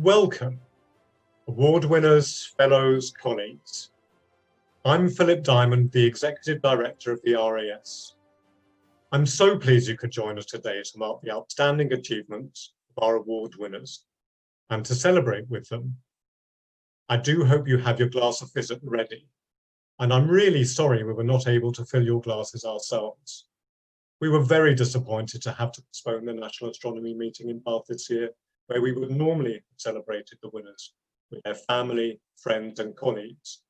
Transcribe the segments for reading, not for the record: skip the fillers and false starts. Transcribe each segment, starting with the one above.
Welcome, award winners, fellows, colleagues. I'm Philip Diamond, the Executive Director of the RAS. I'm so pleased you could join us today to mark the outstanding achievements of our award winners and to celebrate with them. I do hope you have your glass of fizz ready, and I'm really sorry we were not able to fill your glasses ourselves. We were very disappointed to have to postpone the National Astronomy meeting in Bath this year, where we would normally have celebrated the winners with their family, friends, and colleagues.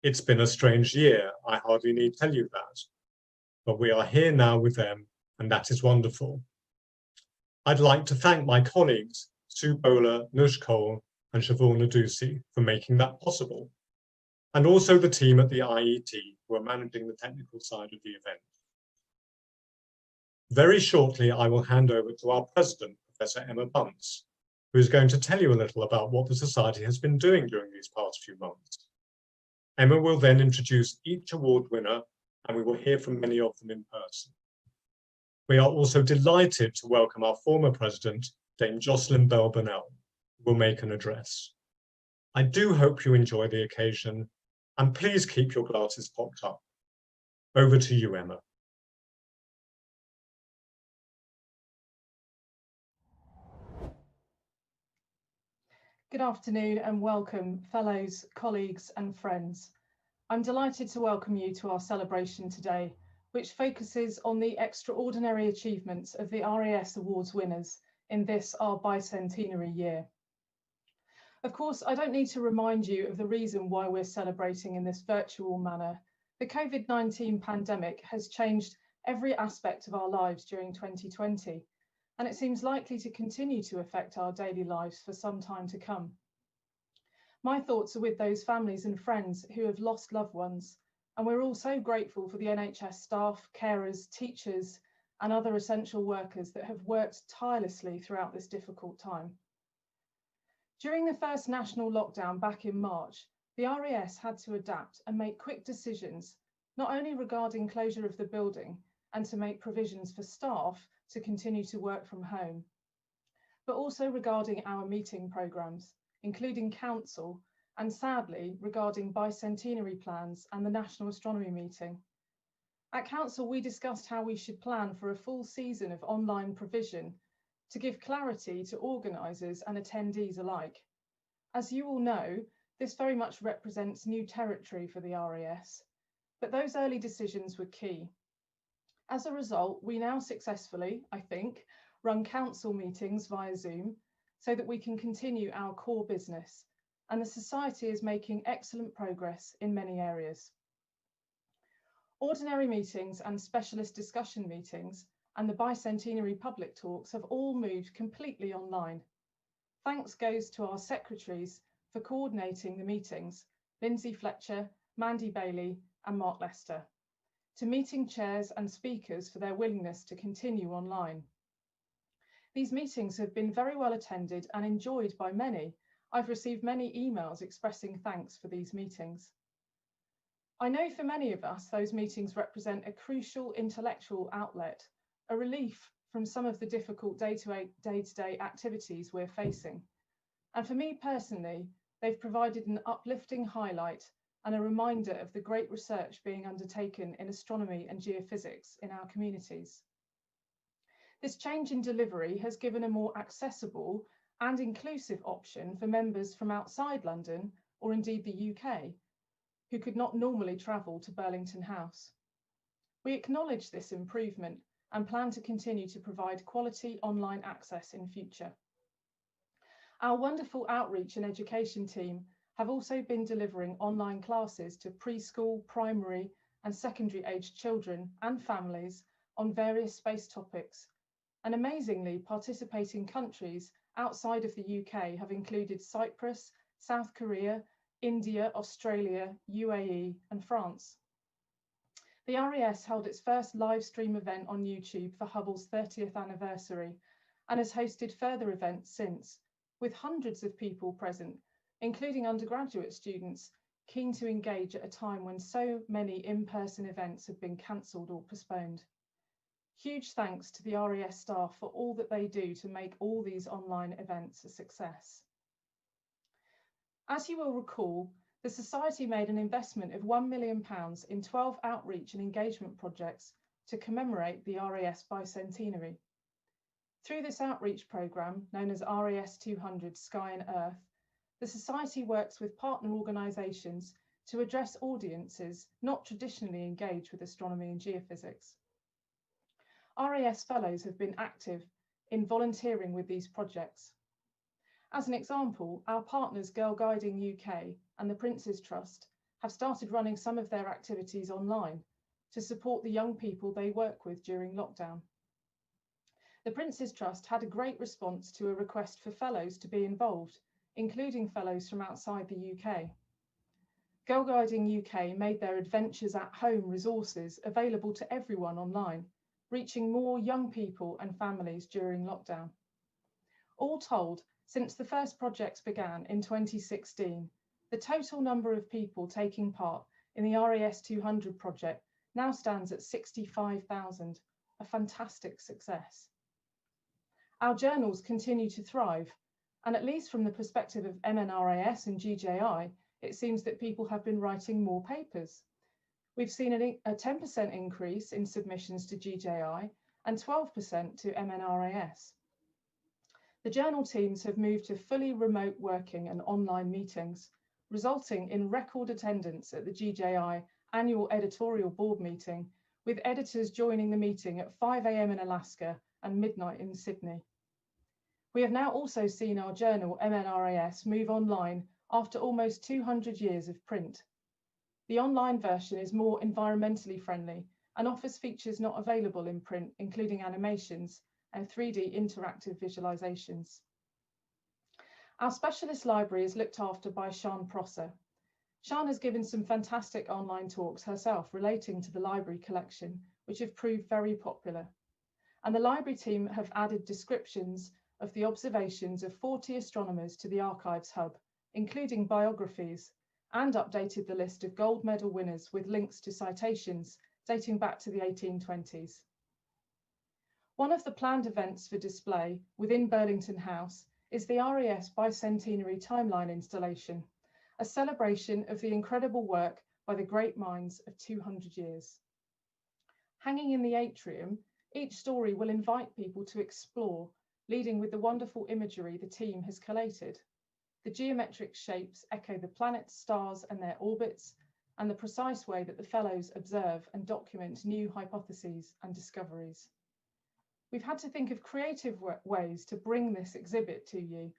It's been a strange year, I hardly need to tell you that. But we are here now with them, and that is wonderful. I'd like to thank my colleagues, Sue Bowler, Nush Cole, and Siobhan Nadusi for making that possible, and also the team at the IET who are managing the technical side of the event. Very shortly, I will hand over to our president, Professor Emma Bunce, who is going to tell you a little about what the Society has been doing during these past few months. Emma will then introduce each award winner, and we will hear from many of them in person. We are also delighted to welcome our former president, Dame Jocelyn Bell-Burnell, who will make an address. I do hope you enjoy the occasion, and please keep your glasses popped up. Over to you, Emma. Good afternoon and welcome, fellows, colleagues and friends. I'm delighted to welcome you to our celebration today, which focuses on the extraordinary achievements of the RAS Awards winners in this, our bicentenary year. Of course, I don't need to remind you of the reason why we're celebrating in this virtual manner. The COVID-19 pandemic has changed every aspect of our lives during 2020. And it seems likely to continue to affect our daily lives for some time to come. My thoughts are with those families and friends who have lost loved ones, and we're all so grateful for the NHS staff, carers, teachers, and other essential workers that have worked tirelessly throughout this difficult time. During the first national lockdown back in March, the RAS had to adapt and make quick decisions, not only regarding closure of the building and to make provisions for staff to continue to work from home, but also regarding our meeting programmes, including council, and sadly regarding bicentenary plans and the National Astronomy meeting. At council, we discussed how we should plan for a full season of online provision to give clarity to organisers and attendees alike. As you all know, this very much represents new territory for the RAS, but those early decisions were key. As a result, we now successfully, I think, run council meetings via Zoom so that we can continue our core business, and the Society is making excellent progress in many areas. Ordinary meetings and specialist discussion meetings and the bicentenary public talks have all moved completely online. Thanks goes to our secretaries for coordinating the meetings, Lindsay Fletcher, Mandy Bailey and Mark Lester, to meeting chairs and speakers for their willingness to continue online. These meetings have been very well attended and enjoyed by many. I've received many emails expressing thanks for these meetings. I know for many of us, those meetings represent a crucial intellectual outlet, a relief from some of the difficult day-to-day activities we're facing. And for me personally, they've provided an uplifting highlight and a reminder of the great research being undertaken in astronomy and geophysics in our communities. This change in delivery has given a more accessible and inclusive option for members from outside London, or indeed the UK, who could not normally travel to Burlington House. We acknowledge this improvement and plan to continue to provide quality online access in future. Our wonderful outreach and education team have also been delivering online classes to preschool, primary and secondary aged children and families on various space topics. And amazingly, participating countries outside of the UK have included Cyprus, South Korea, India, Australia, UAE and France. The RAS held its first live stream event on YouTube for Hubble's 30th anniversary and has hosted further events since, with hundreds of people present, including undergraduate students keen to engage at a time when so many in-person events have been cancelled or postponed. Huge thanks to the RAS staff for all that they do to make all these online events a success. As you will recall, the Society made an investment of £1 million in 12 outreach and engagement projects to commemorate the RAS bicentenary. Through this outreach programme, known as RAS 200 Sky and Earth, the Society works with partner organisations to address audiences not traditionally engaged with astronomy and geophysics. RAS Fellows have been active in volunteering with these projects. As an example, our partners Girl Guiding UK and the Prince's Trust have started running some of their activities online to support the young people they work with during lockdown. The Prince's Trust had a great response to a request for fellows to be involved, including fellows from outside the UK. Girl Guiding UK made their Adventures at Home resources available to everyone online, reaching more young people and families during lockdown. All told, since the first projects began in 2016, the total number of people taking part in the RAS 200 project now stands at 65,000, a fantastic success. Our journals continue to thrive, and at least from the perspective of MNRAS and GJI, it seems that people have been writing more papers. We've seen a 10% increase in submissions to GJI and 12% to MNRAS. The journal teams have moved to fully remote working and online meetings, resulting in record attendance at the GJI annual editorial board meeting, with editors joining the meeting at 5 AM in Alaska and midnight in Sydney. We have now also seen our journal MNRAS move online after almost 200 years of print. The online version is more environmentally friendly and offers features not available in print, including animations and 3D interactive visualizations. Our specialist library is looked after by Sian Prosser. Sian has given some fantastic online talks herself relating to the library collection, which have proved very popular. And the library team have added descriptions of the observations of 40 astronomers to the Archives Hub, including biographies, and updated the list of gold medal winners with links to citations dating back to the 1820s. One of the planned events for display within Burlington House is the RAS Bicentenary Timeline installation, a celebration of the incredible work by the great minds of 200 years. Hanging in the atrium, each story will invite people to explore, leading with the wonderful imagery the team has collated. The geometric shapes echo the planets, stars and their orbits, and the precise way that the fellows observe and document new hypotheses and discoveries. We've had to think of creative ways to bring this exhibit to you,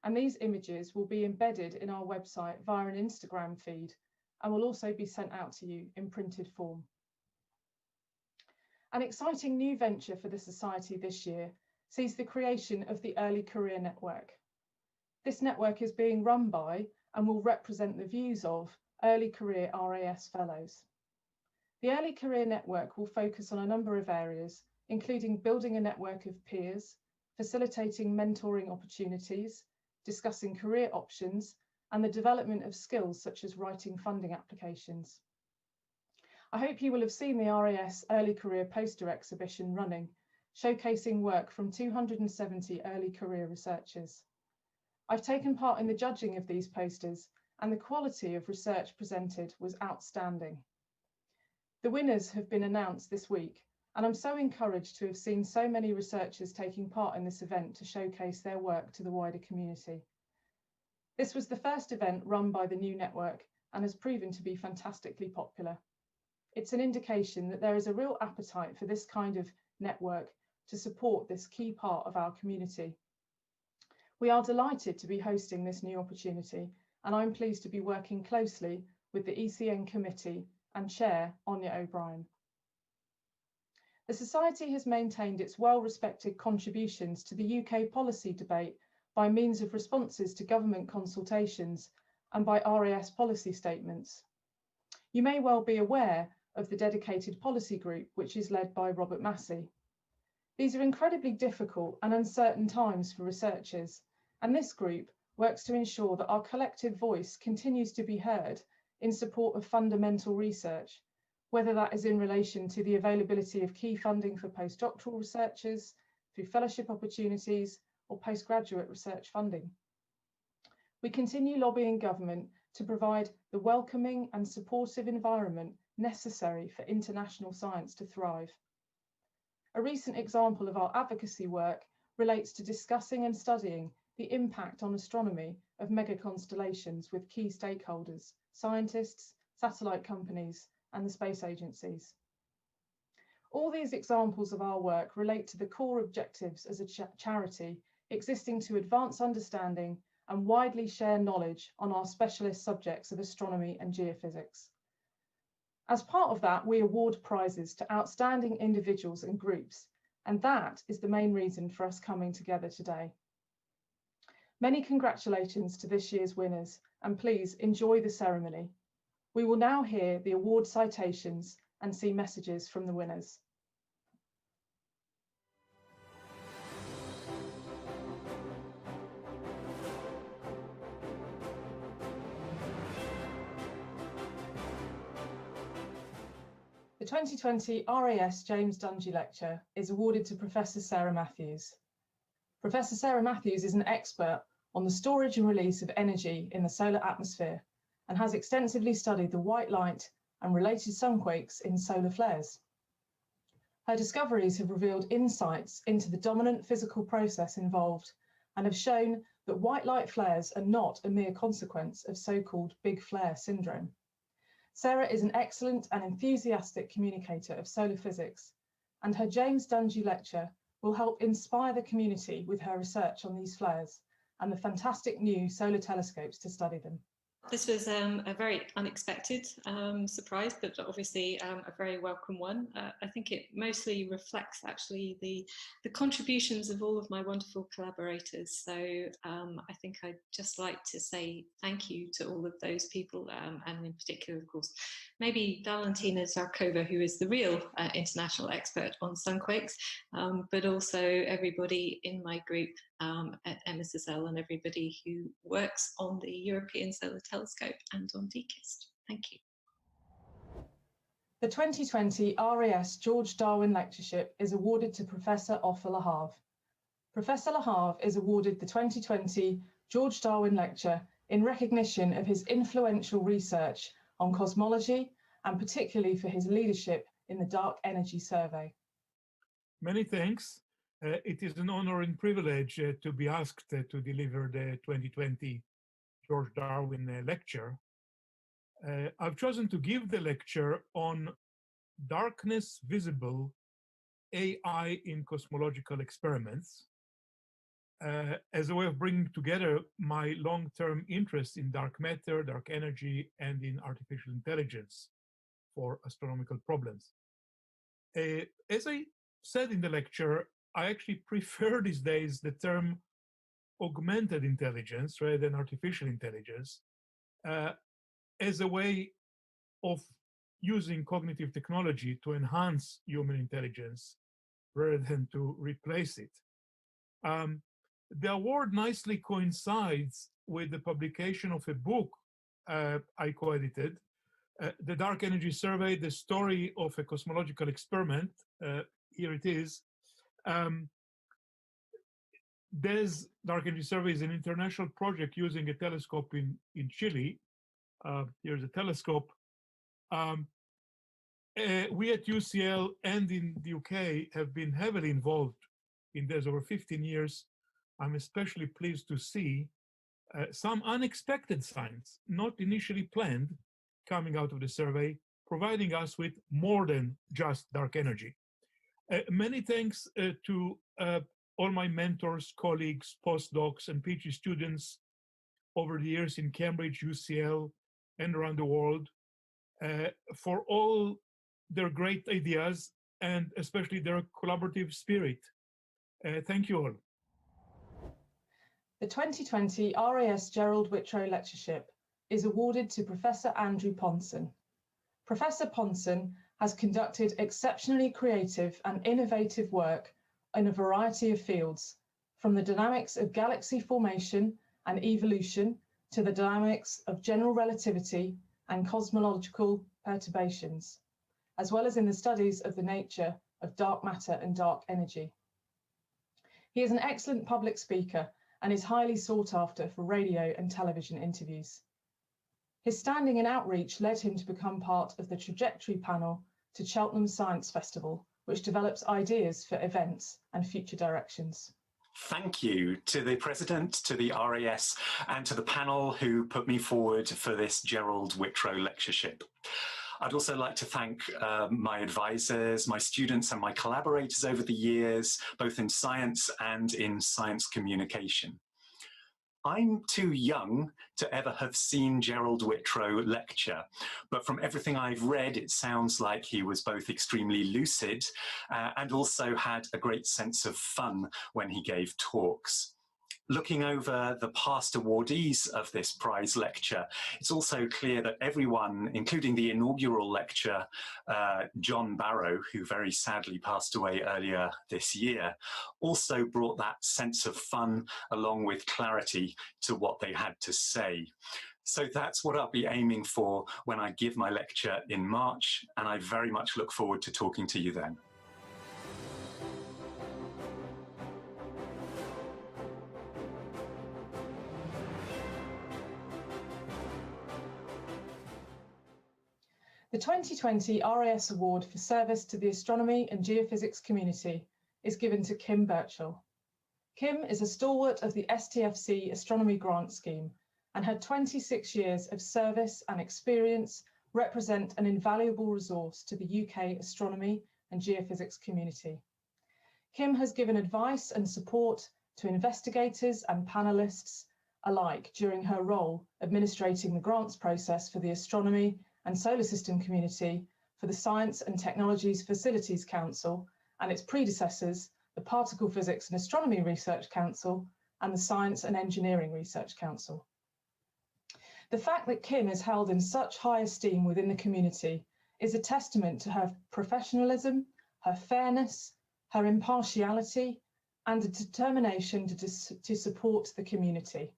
and these images will be embedded in our website via an Instagram feed and will also be sent out to you in printed form. An exciting new venture for the Society this year sees the creation of the Early Career Network. This network is being run by and will represent the views of Early Career RAS Fellows. The Early Career Network will focus on a number of areas, including building a network of peers, facilitating mentoring opportunities, discussing career options, and the development of skills such as writing funding applications. I hope you will have seen the RAS Early Career poster exhibition running, showcasing work from 270 early career researchers. I've taken part in the judging of these posters, and the quality of research presented was outstanding. The winners have been announced this week, and I'm so encouraged to have seen so many researchers taking part in this event to showcase their work to the wider community. This was the first event run by the new network and has proven to be fantastically popular. It's an indication that there is a real appetite for this kind of network to support this key part of our community. We are delighted to be hosting this new opportunity, and I'm pleased to be working closely with the ECN committee and Chair Anya O'Brien. The Society has maintained its well-respected contributions to the UK policy debate by means of responses to government consultations and by RAS policy statements. You may well be aware of the dedicated policy group, which is led by Robert Massey. These are incredibly difficult and uncertain times for researchers, and this group works to ensure that our collective voice continues to be heard in support of fundamental research, whether that is in relation to the availability of key funding for postdoctoral researchers, through fellowship opportunities, or postgraduate research funding. We continue lobbying government to provide the welcoming and supportive environment necessary for international science to thrive. A recent example of our advocacy work relates to discussing and studying the impact on astronomy of megaconstellations with key stakeholders, scientists, satellite companies, and the space agencies. All these examples of our work relate to the core objectives as a charity existing to advance understanding and widely share knowledge on our specialist subjects of astronomy and geophysics. As part of that, we award prizes to outstanding individuals and groups, and that is the main reason for us coming together today. Many congratulations to this year's winners, and please enjoy the ceremony. We will now hear the award citations and see messages from the winners. The 2020 RAS James Dungy Lecture is awarded to Professor Sarah Matthews. Professor Sarah Matthews is an expert on the storage and release of energy in the solar atmosphere and has extensively studied the white light and related sunquakes in solar flares. Her discoveries have revealed insights into the dominant physical process involved and have shown that white light flares are not a mere consequence of so-called big flare syndrome. Sarah is an excellent and enthusiastic communicator of solar physics, and her James Dungy Lecture will help inspire the community with her research on these flares and the fantastic new solar telescopes to study them. This was a very unexpected surprise, but obviously a very welcome one. I think it mostly reflects actually the contributions of all of my wonderful collaborators. So I think I'd just like to say thank you to all of those people, and in particular, of course, maybe Valentina Zarkova, who is the real international expert on sunquakes, but also everybody in my group at MSSL and everybody who works on the European Solar Telescope and on DKIST. Thank you. The 2020 RAS George Darwin Lectureship is awarded to Professor Offa Lahav. Professor Lahav is awarded the 2020 George Darwin Lecture in recognition of his influential research on cosmology and particularly for his leadership in the Dark Energy Survey. Many thanks. It is an honor and privilege to be asked to deliver the 2020 George Darwin Lecture. I've chosen to give the lecture on darkness visible AI in cosmological experiments as a way of bringing together my long-term interest in dark matter, dark energy, and in artificial intelligence for astronomical problems. As I said in the lecture, I actually prefer these days the term augmented intelligence rather than artificial intelligence as a way of using cognitive technology to enhance human intelligence rather than to replace it. The award nicely coincides with the publication of a book I co-edited, The Dark Energy Survey, the story of a cosmological experiment. Here it is. DES Dark Energy Survey is an international project using a telescope in Chile. Here's a telescope. We at UCL and in the UK have been heavily involved in DES over 15 years. I'm especially pleased to see some unexpected signs, not initially planned, coming out of the survey, providing us with more than just dark energy. Many thanks to all my mentors, colleagues, postdocs, and PhD students over the years in Cambridge, UCL, and around the world for all their great ideas and especially their collaborative spirit. Thank you all. The 2020 RAS Gerald Whitrow Lectureship is awarded to Professor Andrew Ponson. Professor Ponson has conducted exceptionally creative and innovative work in a variety of fields, from the dynamics of galaxy formation and evolution to the dynamics of general relativity and cosmological perturbations, as well as in the studies of the nature of dark matter and dark energy. He is an excellent public speaker and is highly sought after for radio and television interviews. His standing in outreach led him to become part of the trajectory panel to Cheltenham Science Festival, which develops ideas for events and future directions. Thank you to the President, to the RAS, and to the panel who put me forward for this Gerald Whitrow lectureship. I'd also like to thank my advisors, my students and my collaborators over the years, both in science and in science communication. I'm too young to ever have seen Gerald Whitrow lecture, but from everything I've read, it sounds like he was both extremely lucid and also had a great sense of fun when he gave talks. Looking over the past awardees of this prize lecture, it's also clear that everyone, including the inaugural lecturer, John Barrow, who very sadly passed away earlier this year, also brought that sense of fun along with clarity to what they had to say. So that's what I'll be aiming for when I give my lecture in March, and I very much look forward to talking to you then. The 2020 RAS Award for Service to the Astronomy and Geophysics Community is given to Kim Birchall. Kim is a stalwart of the STFC Astronomy Grant Scheme, and her 26 years of service and experience represent an invaluable resource to the UK astronomy and geophysics community. Kim has given advice and support to investigators and panellists alike during her role administrating the grants process for the astronomy and solar system community for the Science and Technologies Facilities Council and its predecessors, the Particle Physics and Astronomy Research Council and the Science and Engineering Research Council. The fact that Kim is held in such high esteem within the community is a testament to her professionalism, her fairness, her impartiality, and a determination to support the community.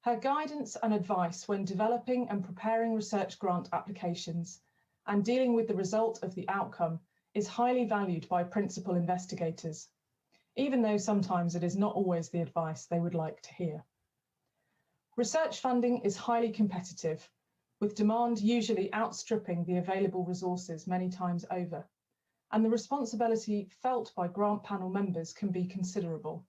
Her guidance and advice when developing and preparing research grant applications and dealing with the result of the outcome is highly valued by principal investigators, even though sometimes it is not always the advice they would like to hear. Research funding is highly competitive, with demand usually outstripping the available resources many times over, and the responsibility felt by grant panel members can be considerable.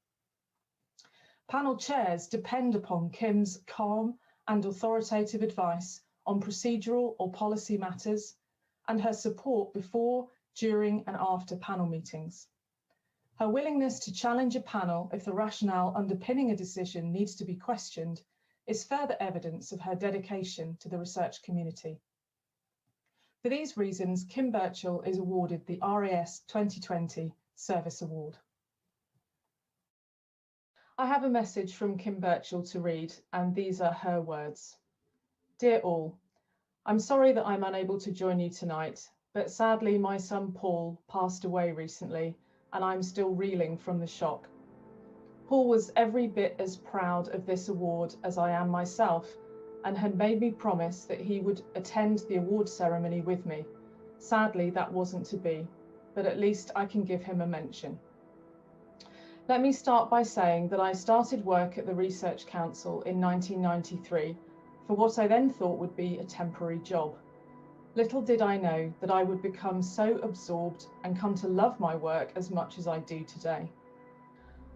Panel chairs depend upon Kim's calm and authoritative advice on procedural or policy matters and her support before, during and after panel meetings. Her willingness to challenge a panel if the rationale underpinning a decision needs to be questioned is further evidence of her dedication to the research community. For these reasons, Kim Birchall is awarded the RAS 2020 Service Award. I have a message from Kim Birchall to read, and these are her words. Dear all, I'm sorry that I'm unable to join you tonight, but sadly my son Paul passed away recently, and I'm still reeling from the shock. Paul was every bit as proud of this award as I am myself, and had made me promise that he would attend the award ceremony with me. Sadly, that wasn't to be, but at least I can give him a mention. Let me start by saying that I started work at the Research Council in 1993 for what I then thought would be a temporary job. Little did I know that I would become so absorbed and come to love my work as much as I do today.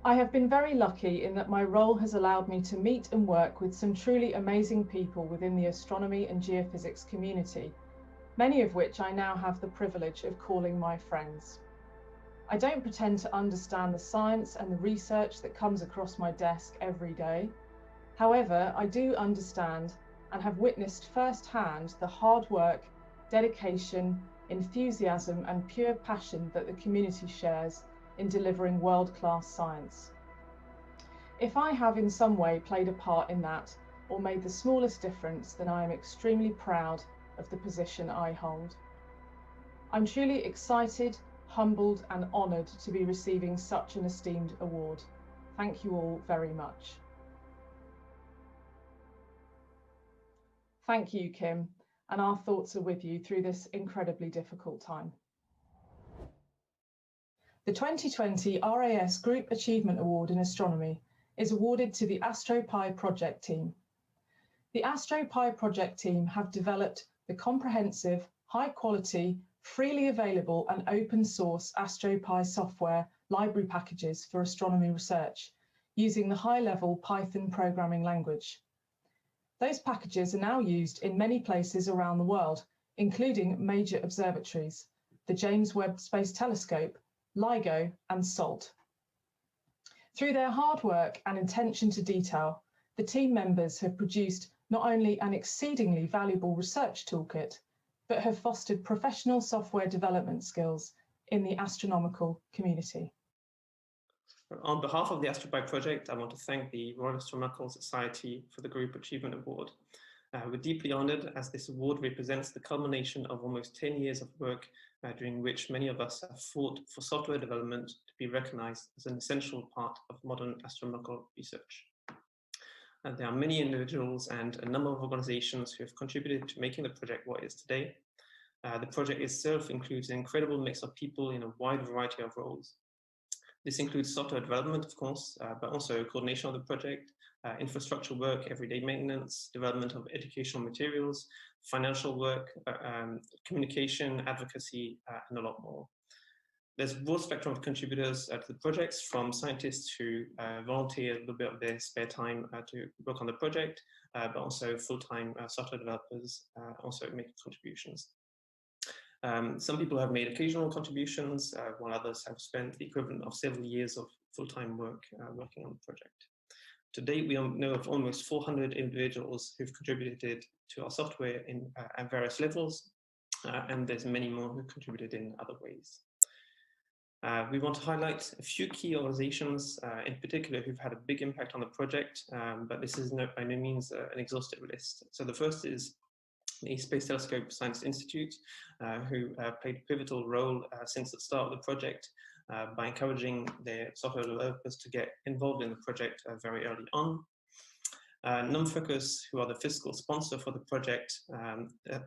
I have been very lucky in that my role has allowed me to meet and work with some truly amazing people within the astronomy and geophysics community, many of which I now have the privilege of calling my friends. I don't pretend to understand the science and the research that comes across my desk every day. However, I do understand and have witnessed firsthand the hard work, dedication, enthusiasm and pure passion that the community shares in delivering world-class science. If I have in some way played a part in that or made the smallest difference, then I am extremely proud of the position I hold. I'm truly excited, humbled and honoured to be receiving such an esteemed award. Thank you all very much. Thank you, Kim, and our thoughts are with you through this incredibly difficult time. The 2020 RAS Group Achievement Award in Astronomy is awarded to the AstroPi project team. The AstroPi project team have developed the comprehensive, high-quality, freely available and open-source AstroPi software library packages for astronomy research using the high-level Python programming language. Those packages are now used in many places around the world, including major observatories, the James Webb Space Telescope, LIGO, and SALT. Through their hard work and attention to detail, the team members have produced not only an exceedingly valuable research toolkit, but have fostered professional software development skills in the astronomical community. On behalf of the AstroPi project, I want to thank the Royal Astronomical Society for the Group Achievement Award. We're deeply honoured as this award represents the culmination of almost 10 years of work during which many of us have fought for software development to be recognised as an essential part of modern astronomical research. There are many individuals and a number of organisations who have contributed to making the project what it is today. The project itself includes an incredible mix of people in a wide variety of roles. This includes software development, of course, but also coordination of the project, infrastructure work, everyday maintenance, development of educational materials, financial work, communication, advocacy, and a lot more. There's a broad spectrum of contributors to the projects, from scientists who volunteer a little bit of their spare time to work on the project, but also full-time software developers also make contributions. Some people have made occasional contributions, while others have spent the equivalent of several years of full-time work working on the project. To date, we know of almost 400 individuals who've contributed to our software at various levels, and there's many more who contributed in other ways. We want to highlight a few key organizations in particular who've had a big impact on the project, but this is by no means an exhaustive list. So the first is the Space Telescope Science Institute, who played a pivotal role since the start of the project by encouraging their software developers to get involved in the project very early on. NumFocus, who are the fiscal sponsor for the project,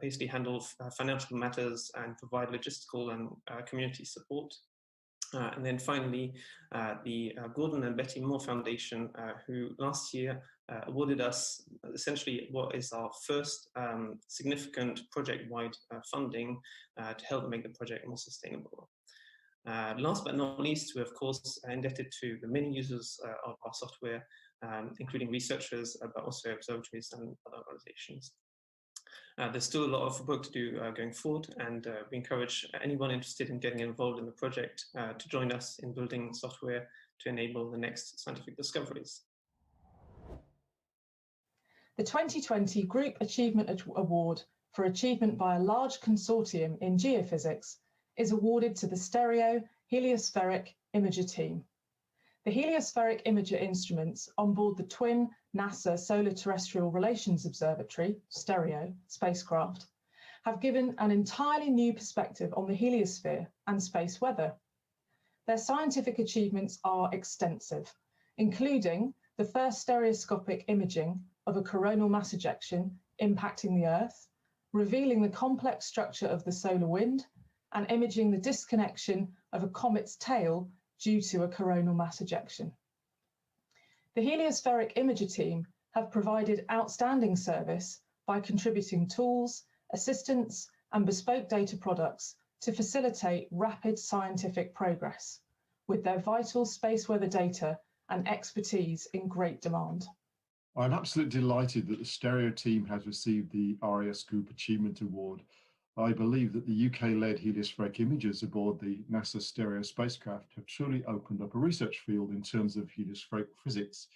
basically handle financial matters and provide logistical and community support. And then finally, the Gordon and Betty Moore Foundation, who last year awarded us essentially what is our first significant project-wide funding to help make the project more sustainable. Last but not least, we're of course indebted to the many users of our software, including researchers, but also observatories and other organizations. There's still a lot of work to do going forward, and we encourage anyone interested in getting involved in the project to join us in building software to enable the next scientific discoveries. The 2020 Group Achievement Award for achievement by a large consortium in geophysics is awarded to the Stereo Heliospheric Imager team. The heliospheric imager instruments on board the twin NASA Solar Terrestrial Relations Observatory, STEREO, spacecraft have given an entirely new perspective on the heliosphere and space weather. Their scientific achievements are extensive, including the first stereoscopic imaging of a coronal mass ejection impacting the Earth, revealing the complex structure of the solar wind, and imaging the disconnection of a comet's tail due to a coronal mass ejection. The Heliospheric Imager team have provided outstanding service by contributing tools, assistance, and bespoke data products to facilitate rapid scientific progress, with their vital space weather data and expertise in great demand. I'm absolutely delighted that the Stereo team has received the RAS Group Achievement Award. I believe that the UK-led heliospheric imagers aboard the NASA Stereo spacecraft have truly opened up a research field in terms of heliospheric physics.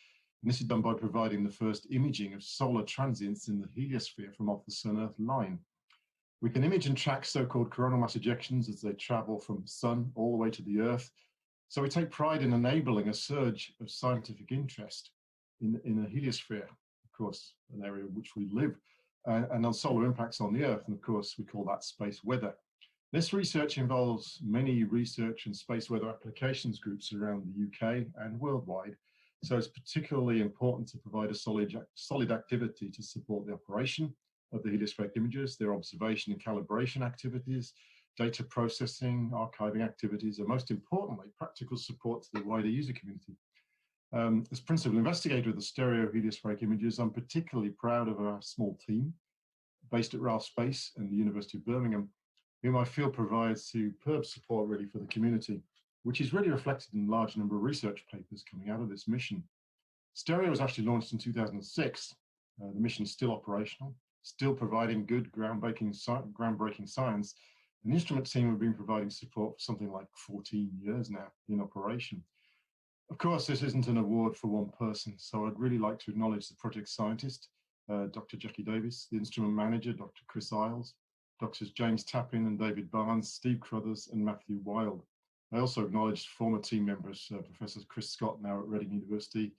And this is done by providing the first imaging of solar transients in the heliosphere from off the Sun-Earth line. We can image and track so-called coronal mass ejections as they travel from Sun all the way to the Earth. So we take pride in enabling a surge of scientific interest in a heliosphere, of course, an area in which we live. And on solar impacts on the Earth, and of course we call that space weather. This research involves many research and space weather applications groups around the UK and worldwide, so it's particularly important to provide a solid activity to support the operation of the heliospheric imagers, their observation and calibration activities, data processing, archiving activities, and most importantly, practical support to the wider user community. As principal investigator of the stereo heliospheric images, I'm particularly proud of our small team based at RAS Space and the University of Birmingham, whom I feel provides superb support really for the community, which is really reflected in a large number of research papers coming out of this mission. Stereo was actually launched in 2006. The mission is still operational, still providing good groundbreaking science. And the instrument team have been providing support for something like 14 years now in operation. Of course, this isn't an award for one person, so I'd really like to acknowledge the project scientist, Dr. Jackie Davis, the instrument manager, Dr. Chris Isles, Drs. James Tappin and David Barnes, Steve Crothers and Matthew Wild. I also acknowledge former team members, Professor Chris Scott, now at Reading University,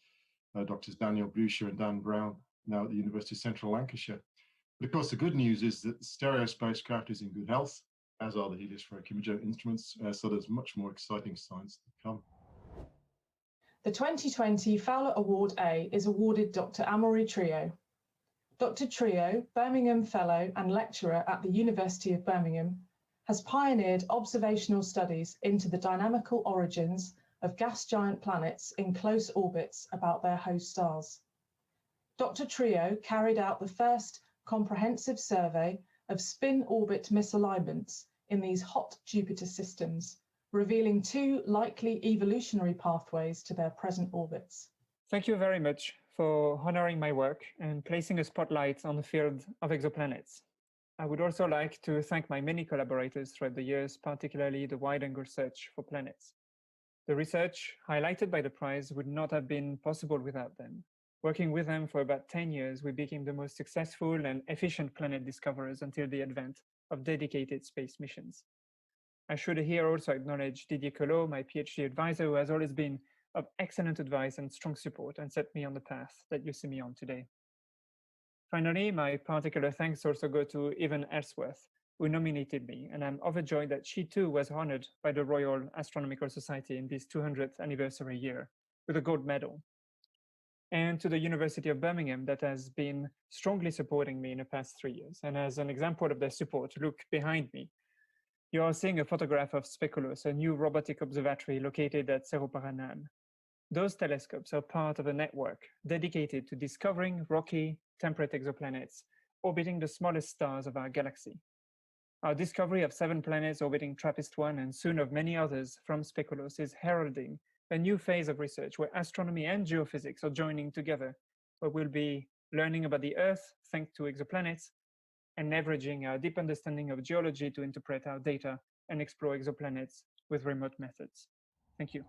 Drs. Daniel Blucher and Dan Brown, now at the University of Central Lancashire. But of course, the good news is that the stereo spacecraft is in good health, as are the heliospheric imager instruments, so there's much more exciting science to come. The 2020 Fowler Award A is awarded Dr. Amory Trio. Dr. Trio, Birmingham Fellow and Lecturer at the University of Birmingham, has pioneered observational studies into the dynamical origins of gas giant planets in close orbits about their host stars. Dr. Trio carried out the first comprehensive survey of spin-orbit misalignments in these hot Jupiter systems, revealing two likely evolutionary pathways to their present orbits. Thank you very much for honoring my work and placing a spotlight on the field of exoplanets. I would also like to thank my many collaborators throughout the years, particularly the wide-angle search for planets. The research highlighted by the prize would not have been possible without them. Working with them for about 10 years, we became the most successful and efficient planet discoverers until the advent of dedicated space missions. I should here also acknowledge Didier Collot, my PhD advisor, who has always been of excellent advice and strong support and set me on the path that you see me on today. Finally, my particular thanks also go to Evan Ellsworth, who nominated me, and I'm overjoyed that she too was honored by the Royal Astronomical Society in this 200th anniversary year with a gold medal. And to the University of Birmingham that has been strongly supporting me in the past 3 years. And as an example of their support, look behind me. You are seeing a photograph of Speculoos, a new robotic observatory located at Cerro Paranal. Those telescopes are part of a network dedicated to discovering rocky, temperate exoplanets orbiting the smallest stars of our galaxy. Our discovery of 7 planets orbiting TRAPPIST-1 and soon of many others from Speculoos is heralding a new phase of research where astronomy and geophysics are joining together, where we'll be learning about the Earth thanks to exoplanets and leveraging our deep understanding of geology to interpret our data and explore exoplanets with remote methods. Thank you.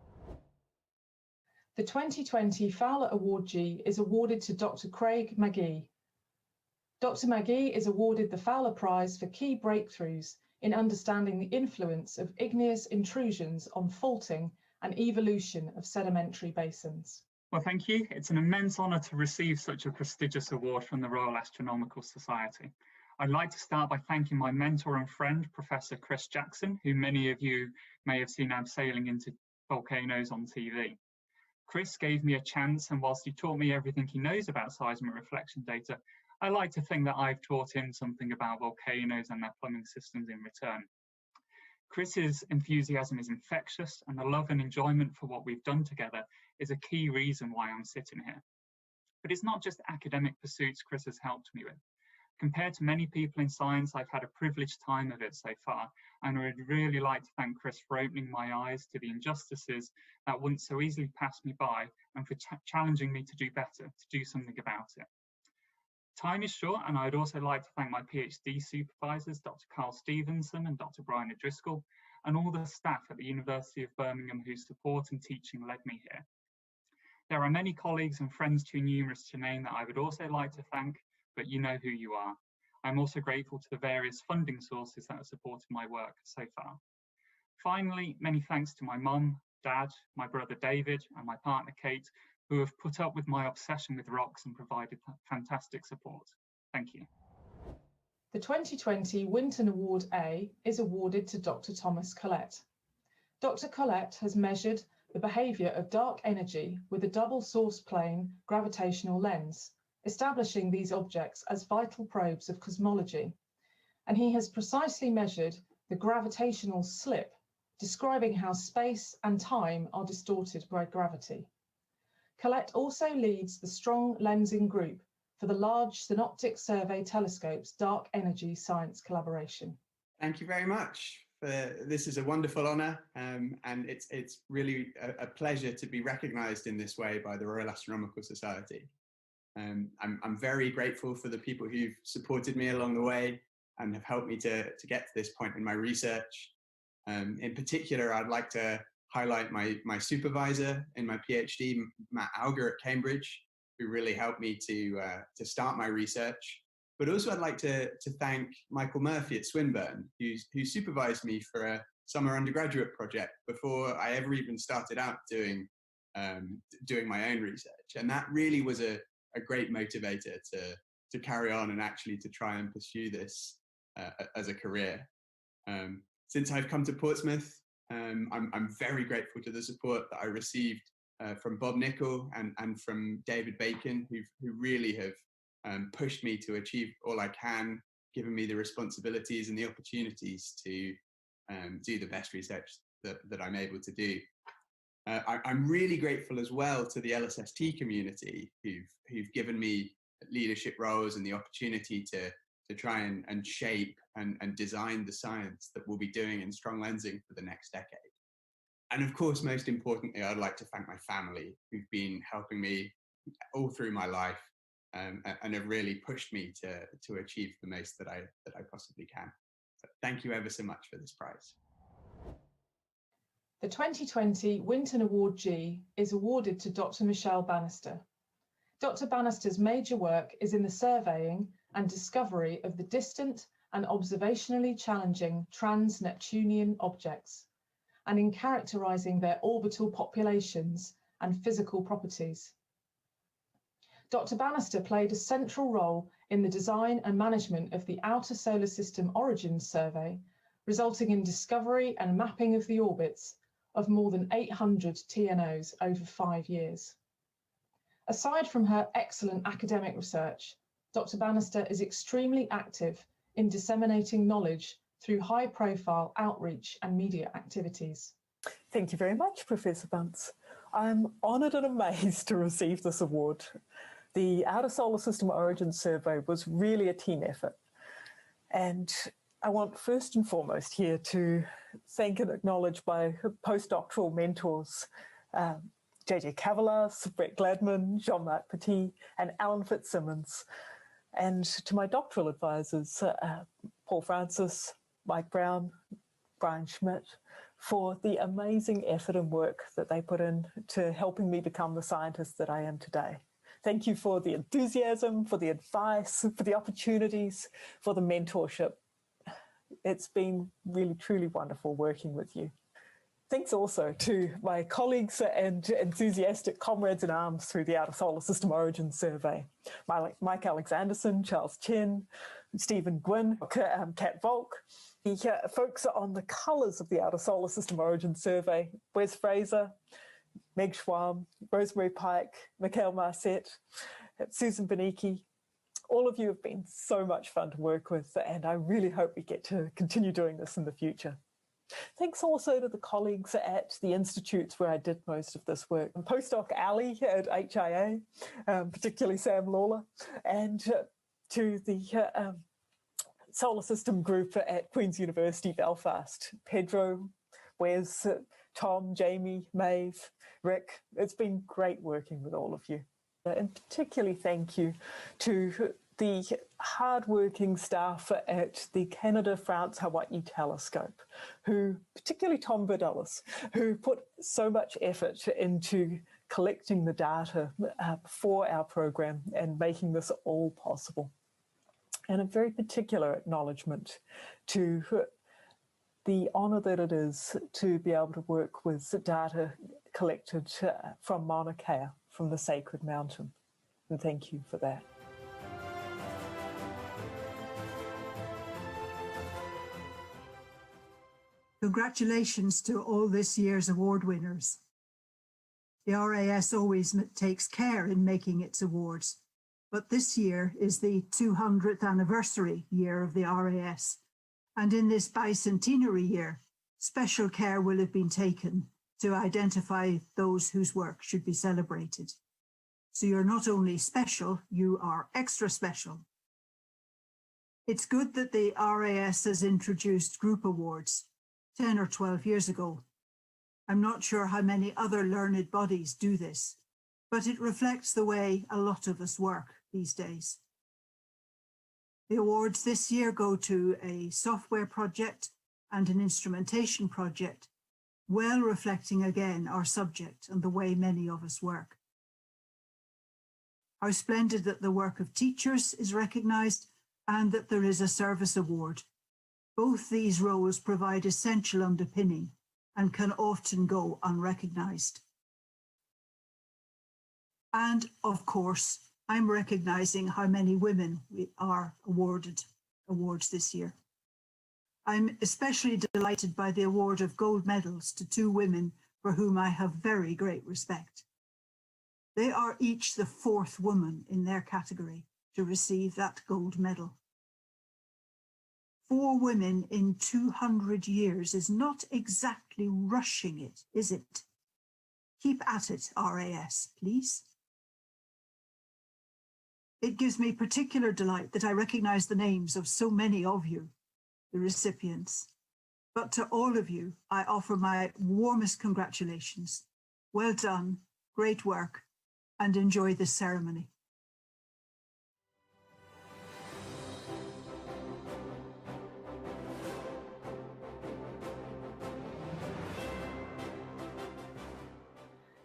The 2020 Fowler Award G is awarded to Dr. Craig McGee. Dr. McGee is awarded the Fowler Prize for key breakthroughs in understanding the influence of igneous intrusions on faulting and evolution of sedimentary basins. Well, thank you. It's an immense honour to receive such a prestigious award from the Royal Astronomical Society. I'd like to start by thanking my mentor and friend, Professor Chris Jackson, who many of you may have seen abseiling into volcanoes on TV. Chris gave me a chance, and whilst he taught me everything he knows about seismic reflection data, I like to think that I've taught him something about volcanoes and their plumbing systems in return. Chris's enthusiasm is infectious, and the love and enjoyment for what we've done together is a key reason why I'm sitting here. But it's not just academic pursuits Chris has helped me with. Compared to many people in science, I've had a privileged time of it so far, and I would really like to thank Chris for opening my eyes to the injustices that wouldn't so easily pass me by, and for challenging me to do better, to do something about it. Time is short, and I'd also like to thank my PhD supervisors, Dr. Carl Stevenson and Dr. Brian O'Driscoll, and all the staff at the University of Birmingham whose support and teaching led me here. There are many colleagues and friends too numerous to name that I would also like to thank, but you know who you are. I'm also grateful to the various funding sources that have supported my work so far. Finally, many thanks to my mum, dad, my brother David, and my partner Kate, who have put up with my obsession with rocks and provided fantastic support. Thank you. The 2020 Winton Award A is awarded to Dr. Thomas Collette. Dr. Collette has measured the behaviour of dark energy with a double source plane gravitational lens, establishing these objects as vital probes of cosmology. And he has precisely measured the gravitational slip, describing how space and time are distorted by gravity. Collette also leads the Strong Lensing Group for the Large Synoptic Survey Telescope's Dark Energy Science Collaboration. Thank you very much. This is a wonderful honour, and it's really a pleasure to be recognised in this way by the Royal Astronomical Society. I'm very grateful for the people who've supported me along the way and have helped me to get to this point in my research. In particular, I'd like to highlight my supervisor in my PhD, Matt Auger at Cambridge, who really helped me to start my research. But also I'd like to thank Michael Murphy at Swinburne, who supervised me for a summer undergraduate project before I ever even started out doing my own research. And that really was a great motivator to carry on and actually to try and pursue this as a career. Since I've come to Portsmouth, I'm very grateful to the support that I received from Bob Nicol and from David Bacon, who really have pushed me to achieve all I can, given me the responsibilities and the opportunities to do the best research that I'm able to do. I'm really grateful as well to the LSST community who've given me leadership roles and the opportunity to try and shape and design the science that we'll be doing in strong lensing for the next decade. And of course, most importantly, I'd like to thank my family who've been helping me all through my life and have really pushed me to achieve the most that I possibly can. So thank you ever so much for this prize. The 2020 Winton Award G is awarded to Dr. Michelle Bannister. Dr. Bannister's major work is in the surveying and discovery of the distant and observationally challenging trans-Neptunian objects, and in characterising their orbital populations and physical properties. Dr. Bannister played a central role in the design and management of the Outer Solar System Origins Survey, resulting in discovery and mapping of the orbits of more than 800 TNOs over 5 years. Aside from her excellent academic research, Dr. Bannister is extremely active in disseminating knowledge through high-profile outreach and media activities. Thank you very much, Professor Bunce. I'm honoured and amazed to receive this award. The Outer Solar System Origins Survey was really a team effort. And I want first and foremost here to thank and acknowledge my postdoctoral mentors, JJ Cavalas, Brett Gladman, Jean-Marc Petit, and Alan Fitzsimmons. And to my doctoral advisors, Paul Francis, Mike Brown, Brian Schmidt, for the amazing effort and work that they put in to helping me become the scientist that I am today. Thank you for the enthusiasm, for the advice, for the opportunities, for the mentorship. It's been really, truly wonderful working with you. Thanks also to my colleagues and enthusiastic comrades in arms through the Outer Solar System Origins Survey. Mike Alexanderson, Charles Chen, Stephen Gwynn, Kat Volk, the folks on the colours of the Outer Solar System Origins Survey, Wes Fraser, Meg Schwam, Rosemary Pike, Mikhail Marcet, Susan Benicki. All of you have been so much fun to work with, and I really hope we get to continue doing this in the future. Thanks also to the colleagues at the institutes where I did most of this work. Postdoc Ali at HIA, particularly Sam Lawler, and to the Solar System group at Queen's University Belfast. Pedro, Wes, Tom, Jamie, Maeve, Rick. It's been great working with all of you. And particularly thank you to the hard-working staff at the Canada-France-Hawaii Telescope, who, particularly Tom Verdelis, who put so much effort into collecting the data for our program and making this all possible. And a very particular acknowledgement to the honour that it is to be able to work with data collected from Mauna Kea, from the Sacred Mountain. And thank you for that. Congratulations to all this year's award winners. The RAS always takes care in making its awards, but this year is the 200th anniversary year of the RAS. And in this bicentenary year, special care will have been taken to identify those whose work should be celebrated. So you're not only special, you are extra special. It's good that the RAS has introduced group awards 10 or 12 years ago. I'm not sure how many other learned bodies do this, but it reflects the way a lot of us work these days. The awards this year go to a software project and an instrumentation project, well reflecting again our subject and the way many of us work. How splendid that the work of teachers is recognised and that there is a service award. Both these roles provide essential underpinning and can often go unrecognised. And of course, I'm recognising how many women are awarded awards this year. I'm especially delighted by the award of gold medals to 2 women for whom I have very great respect. They are each the 4th woman in their category to receive that gold medal. 4 women in 200 years is not exactly rushing it, is it? Keep at it, RAS, please. It gives me particular delight that I recognise the names of so many of you, the recipients. But to all of you, I offer my warmest congratulations. Well done, great work, and enjoy this ceremony.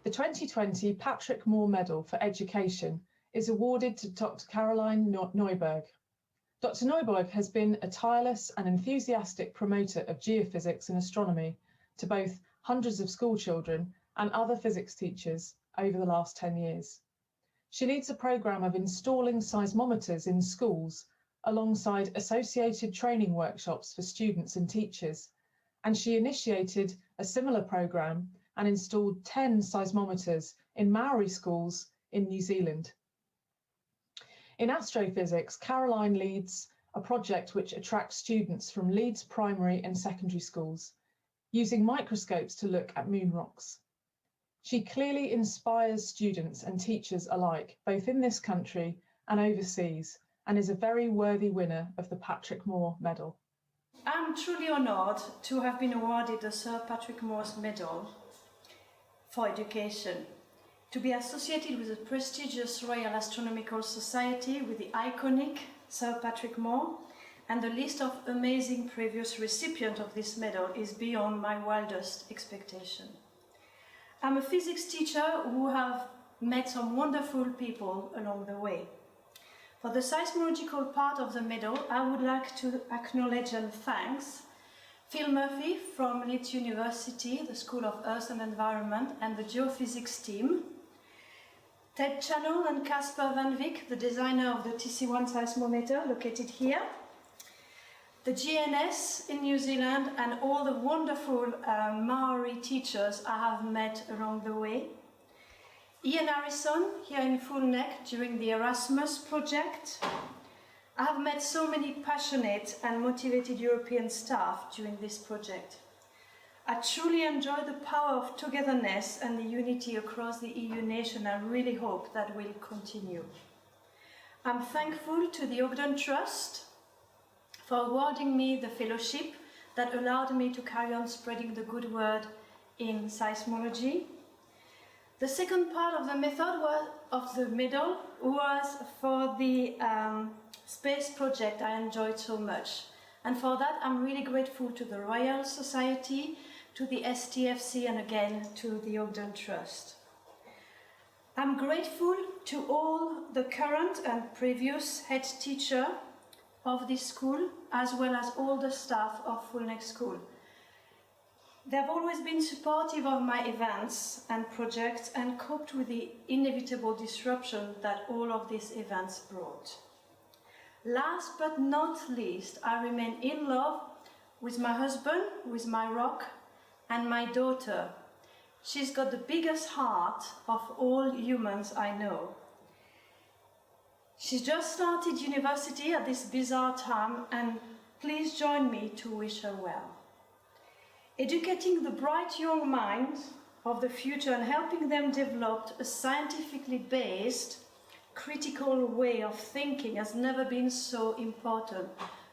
The 2020 Patrick Moore Medal for Education is awarded to Dr. Caroline Neuberg. Dr. Neuberg has been a tireless and enthusiastic promoter of geophysics and astronomy to both hundreds of school children and other physics teachers over the last 10 years. She leads a programme of installing seismometers in schools alongside associated training workshops for students and teachers, and she initiated a similar programme and installed 10 seismometers in Maori schools in New Zealand. In astrophysics, Caroline leads a project which attracts students from Leeds primary and secondary schools, using microscopes to look at moon rocks. She clearly inspires students and teachers alike, both in this country and overseas, and is a very worthy winner of the Patrick Moore Medal. I'm truly honoured to have been awarded the Sir Patrick Moore Medal for Education, to be associated with the prestigious Royal Astronomical Society with the iconic Sir Patrick Moore, and the list of amazing previous recipients of this medal is beyond my wildest expectation. I'm a physics teacher who have met some wonderful people along the way. For the seismological part of the medal, I would like to acknowledge and thank Phil Murphy from Leeds University, the School of Earth and Environment, and the Geophysics team, Ted Channel and Casper Van Wyk, the designer of the TC1 seismometer located here, the GNS in New Zealand, and all the wonderful Maori teachers I have met along the way. Ian Harrison here in Full Neck during the Erasmus project. I have met so many passionate and motivated European staff during this project. I truly enjoy the power of togetherness and the unity across the EU nation. I really hope that will continue. I'm thankful to the Ogden Trust for awarding me the fellowship that allowed me to carry on spreading the good word in seismology. The second part of the medal was for the space project I enjoyed so much. And for that, I'm really grateful to the Royal Society, to the STFC, and again to the Ogden Trust. I'm grateful to all the current and previous head teacher of this school, as well as all the staff of Full Neck School. They've always been supportive of my events and projects and coped with the inevitable disruption that all of these events brought. Last but not least, I remain in love with my husband, with my rock, and my daughter. She's got the biggest heart of all humans I know. She's just started university at this bizarre time, and please join me to wish her well. Educating the bright young minds of the future and helping them develop a scientifically based critical way of thinking has never been so important,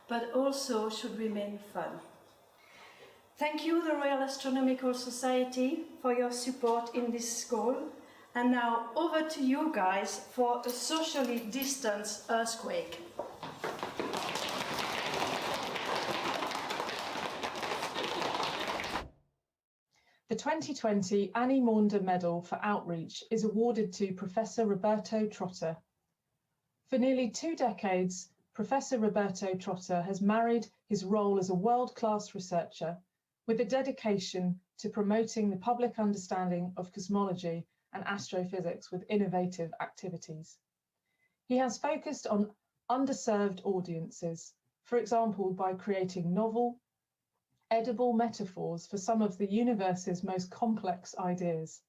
but also should remain fun. Thank you, the Royal Astronomical Society, for your support in this goal. And now over to you guys for a socially distanced earthquake. The 2020 Maunder Medal for Outreach is awarded to Professor Roberto Trotter. For nearly 2 decades, Professor Roberto Trotter has married his role as a world-class researcher with a dedication to promoting the public understanding of cosmology and astrophysics with innovative activities. He has focused on underserved audiences, for example, by creating novel, edible metaphors for some of the universe's most complex ideas.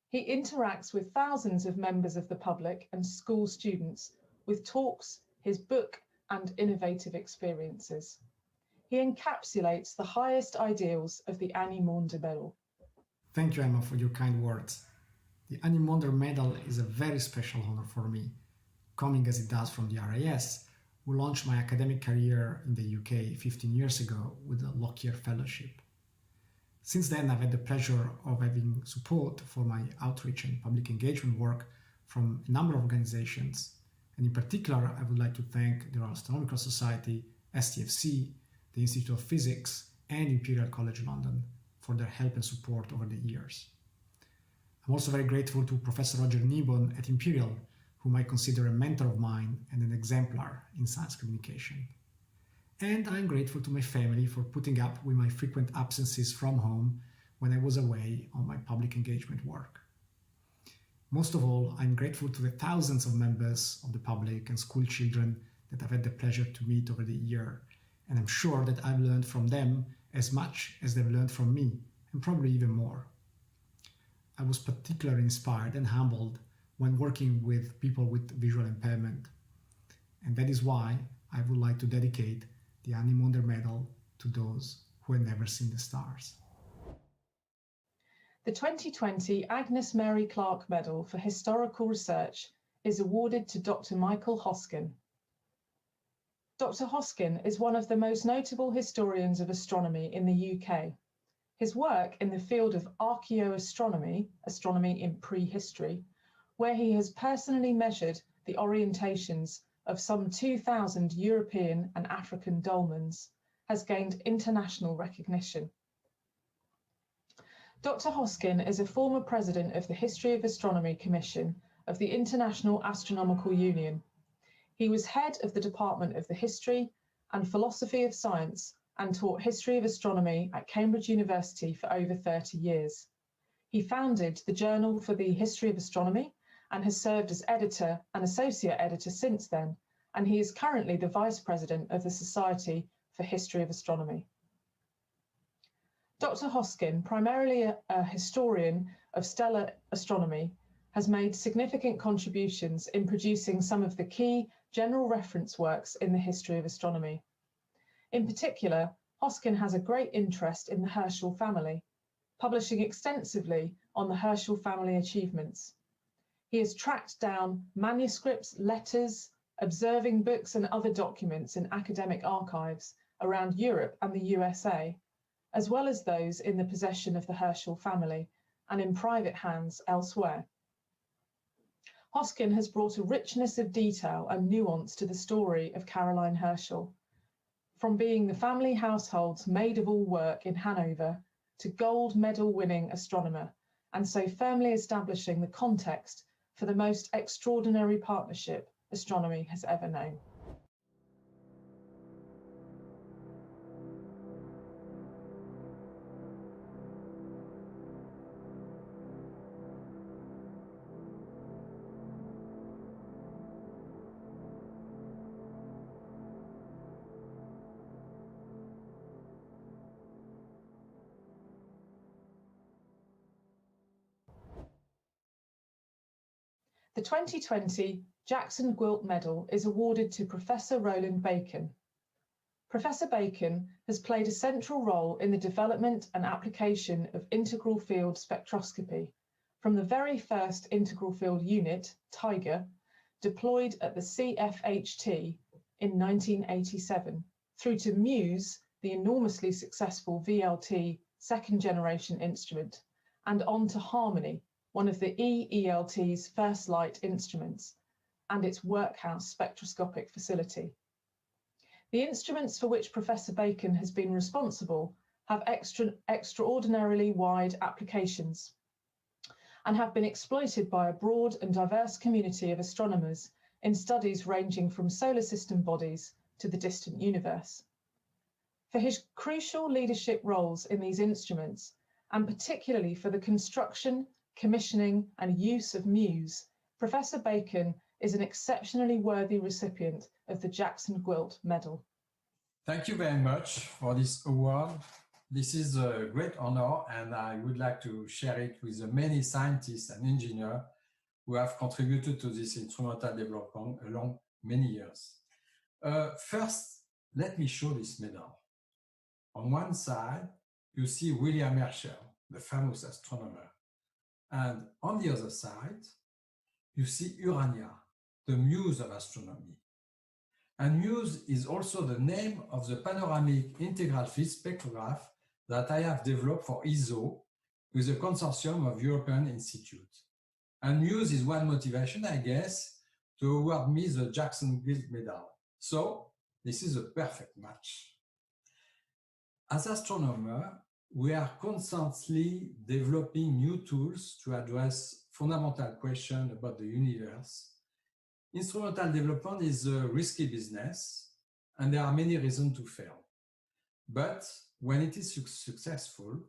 He interacts with thousands of members of the public and school students with talks, his book, and innovative experiences. He encapsulates the highest ideals of the Maunder Medal. Thank you, Emma, for your kind words. The Maunder Medal is a very special honor for me, coming as it does from the RAS, who launched my academic career in the UK 15 years ago with the Lockyer Fellowship. Since then, I've had the pleasure of having support for my outreach and public engagement work from a number of organizations, and in particular, I would like to thank the Royal Astronomical Society, STFC, the Institute of Physics, and Imperial College London for their help and support over the years. I'm also very grateful to Professor Roger Kneebone at Imperial, whom I consider a mentor of mine and an exemplar in science communication. And I'm grateful to my family for putting up with my frequent absences from home when I was away on my public engagement work. Most of all, I'm grateful to the thousands of members of the public and school children that I've had the pleasure to meet over the year, and I'm sure that I've learned from them as much as they've learned from me, and probably even more. I was particularly inspired and humbled when working with people with visual impairment, and that is why I would like to dedicate the Maunder Medal to those who had never seen the stars. The 2020 Agnes Mary Clark Medal for Historical Research is awarded to Dr. Michael Hoskin. Dr. Hoskin is one of the most notable historians of astronomy in the UK. His work in the field of archaeoastronomy, astronomy in prehistory, where he has personally measured the orientations of some 2,000 European and African dolmens, has gained international recognition. Dr. Hoskin is a former president of the History of Astronomy Commission of the International Astronomical Union. He was head of the Department of the History and Philosophy of Science and taught history of astronomy at Cambridge University for over 30 years. He founded the Journal for the History of Astronomy and has served as editor and associate editor since then, and he is currently the vice president of the Society for History of Astronomy. Dr. Hoskin, primarily a historian of stellar astronomy, has made significant contributions in producing some of the key general reference works in the history of astronomy. In particular, Hoskin has a great interest in the Herschel family, publishing extensively on the Herschel family achievements. He has tracked down manuscripts, letters, observing books and other documents in academic archives around Europe and the USA, as well as those in the possession of the Herschel family and in private hands elsewhere. Hoskin has brought a richness of detail and nuance to the story of Caroline Herschel, from being the family household's maid of all work in Hanover to gold medal winning astronomer, and so firmly establishing the context for the most extraordinary partnership astronomy has ever known. The 2020 Jackson Quilt Medal is awarded to Professor Roland Bacon. Professor Bacon has played a central role in the development and application of integral field spectroscopy, from the very first integral field unit, TIGER, deployed at the CFHT in 1987, through to MUSE, the enormously successful VLT second generation instrument, and on to Harmony, one of the EELT's first light instruments, and its workhouse spectroscopic facility. The instruments for which Professor Bacon has been responsible have extraordinarily wide applications and have been exploited by a broad and diverse community of astronomers in studies ranging from solar system bodies to the distant universe. For his crucial leadership roles in these instruments, and particularly for the construction, commissioning and use of MUSE, Professor Bacon is an exceptionally worthy recipient of the Jackson-Quilt Medal. Thank you very much for this award. This is a great honor, and I would like to share it with the many scientists and engineers who have contributed to this instrumental development along many years. First, let me show this medal. On one side, you see William Herschel, the famous astronomer. And on the other side, you see Urania, the muse of astronomy. And MUSE is also the name of the panoramic integral field spectrograph that I have developed for ESO with the Consortium of European Institutes. And MUSE is one motivation, I guess, to award me the Jackson-Quilt Medal. So this is a perfect match. As astronomer, we are constantly developing new tools to address fundamental questions about the universe. Instrumental development is a risky business, and there are many reasons to fail. But when it is successful,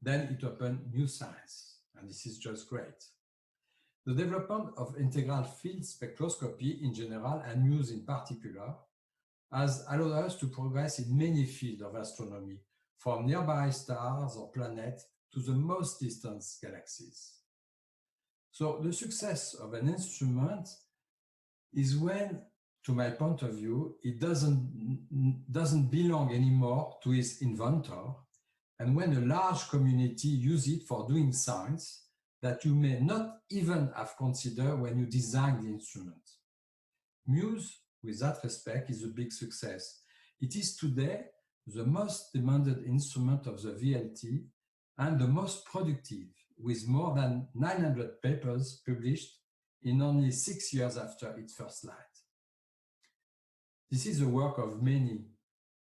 then it opens new science, and this is just great. The development of integral field spectroscopy in general, and MUSE in particular, has allowed us to progress in many fields of astronomy, from nearby stars or planets to the most distant galaxies. So the success of an instrument is when, to my point of view, it doesn't belong anymore to its inventor, and when a large community uses it for doing science that you may not even have considered when you design the instrument. MUSE, with that respect, is a big success. It is today the most demanded instrument of the VLT and the most productive, with more than 900 papers published in only 6 years after its first light. This is the work of many,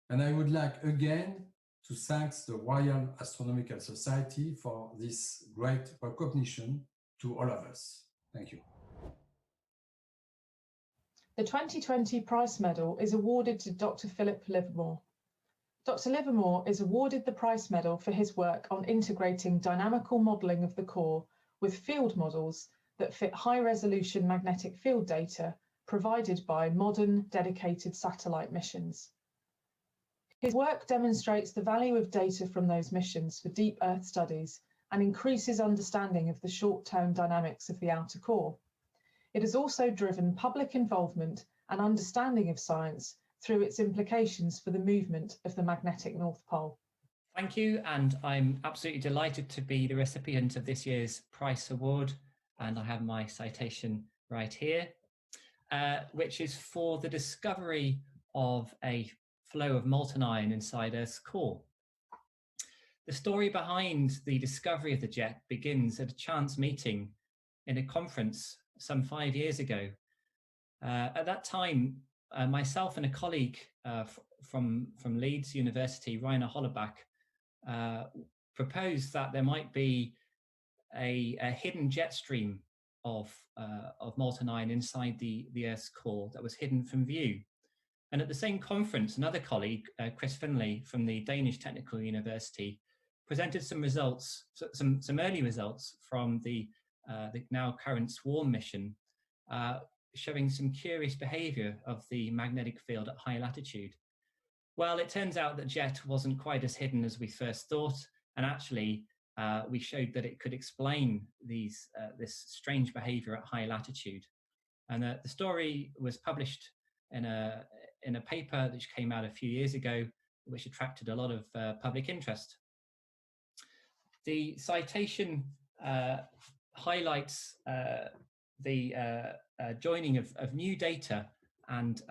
and I would like again to thank the Royal Astronomical Society for this great recognition to all of us. Thank you. The 2020 Price Medal is awarded to Dr. Philip Livermore. Dr. Livermore is awarded the Price Medal for his work on integrating dynamical modelling of the core with field models that fit high-resolution magnetic field data provided by modern dedicated satellite missions. His work demonstrates the value of data from those missions for deep Earth studies and increases understanding of the short-term dynamics of the outer core. It has also driven public involvement and understanding of science through its implications for the movement of the magnetic North Pole. Thank you, and I'm absolutely delighted to be the recipient of this year's Price Award, and I have my citation right here, which is for the discovery of a flow of molten iron inside Earth's core. The story behind the discovery of the jet begins at a chance meeting in a conference some 5 years ago. At that time, myself and a colleague from Leeds University, Rainer Hollerbach, proposed that there might be a hidden jet stream of molten iron inside the Earth's core that was hidden from view. And at the same conference, another colleague, Chris Finlay from the Danish Technical University, presented some results, some early results from the now current SWARM mission, showing some curious behavior of the magnetic field at high latitude. Well, it turns out that JET wasn't quite as hidden as we first thought, and actually we showed that it could explain this strange behavior at high latitude. And the story was published in in a paper which came out a few years ago, which attracted a lot of public interest. The citation highlights the joining of new data and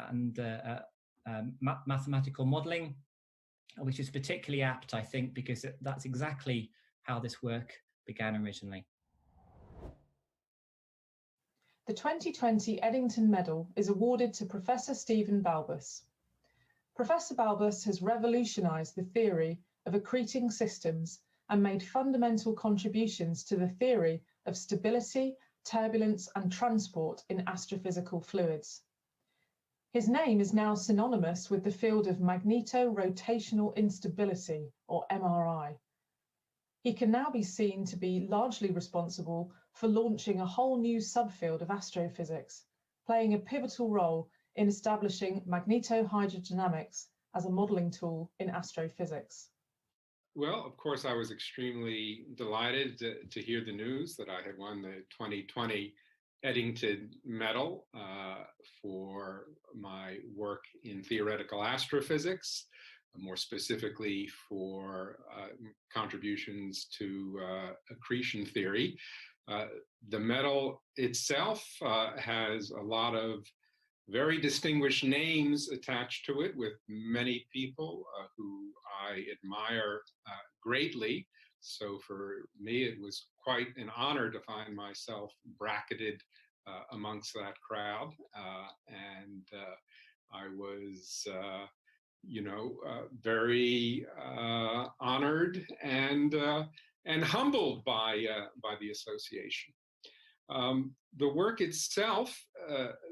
mathematical modeling, which is particularly apt, I think, because that's exactly how this work began originally. The 2020 Eddington Medal is awarded to Professor Stephen Balbus. Professor Balbus has revolutionised the theory of accreting systems and made fundamental contributions to the theory of stability, turbulence and transport in astrophysical fluids. His name is now synonymous with the field of magneto-rotational instability, or MRI. He can now be seen to be largely responsible for launching a whole new subfield of astrophysics, playing a pivotal role in establishing magnetohydrodynamics as a modelling tool in astrophysics. Well, of course, I was extremely delighted to hear the news that I had won the 2020 Eddington Medal for my work in theoretical astrophysics, more specifically for contributions to accretion theory. The medal itself has a lot of very distinguished names attached to it, with many people who I admire greatly. So for me, it was quite an honor to find myself bracketed amongst that crowd. And I was, very honored and humbled by the association. The work itself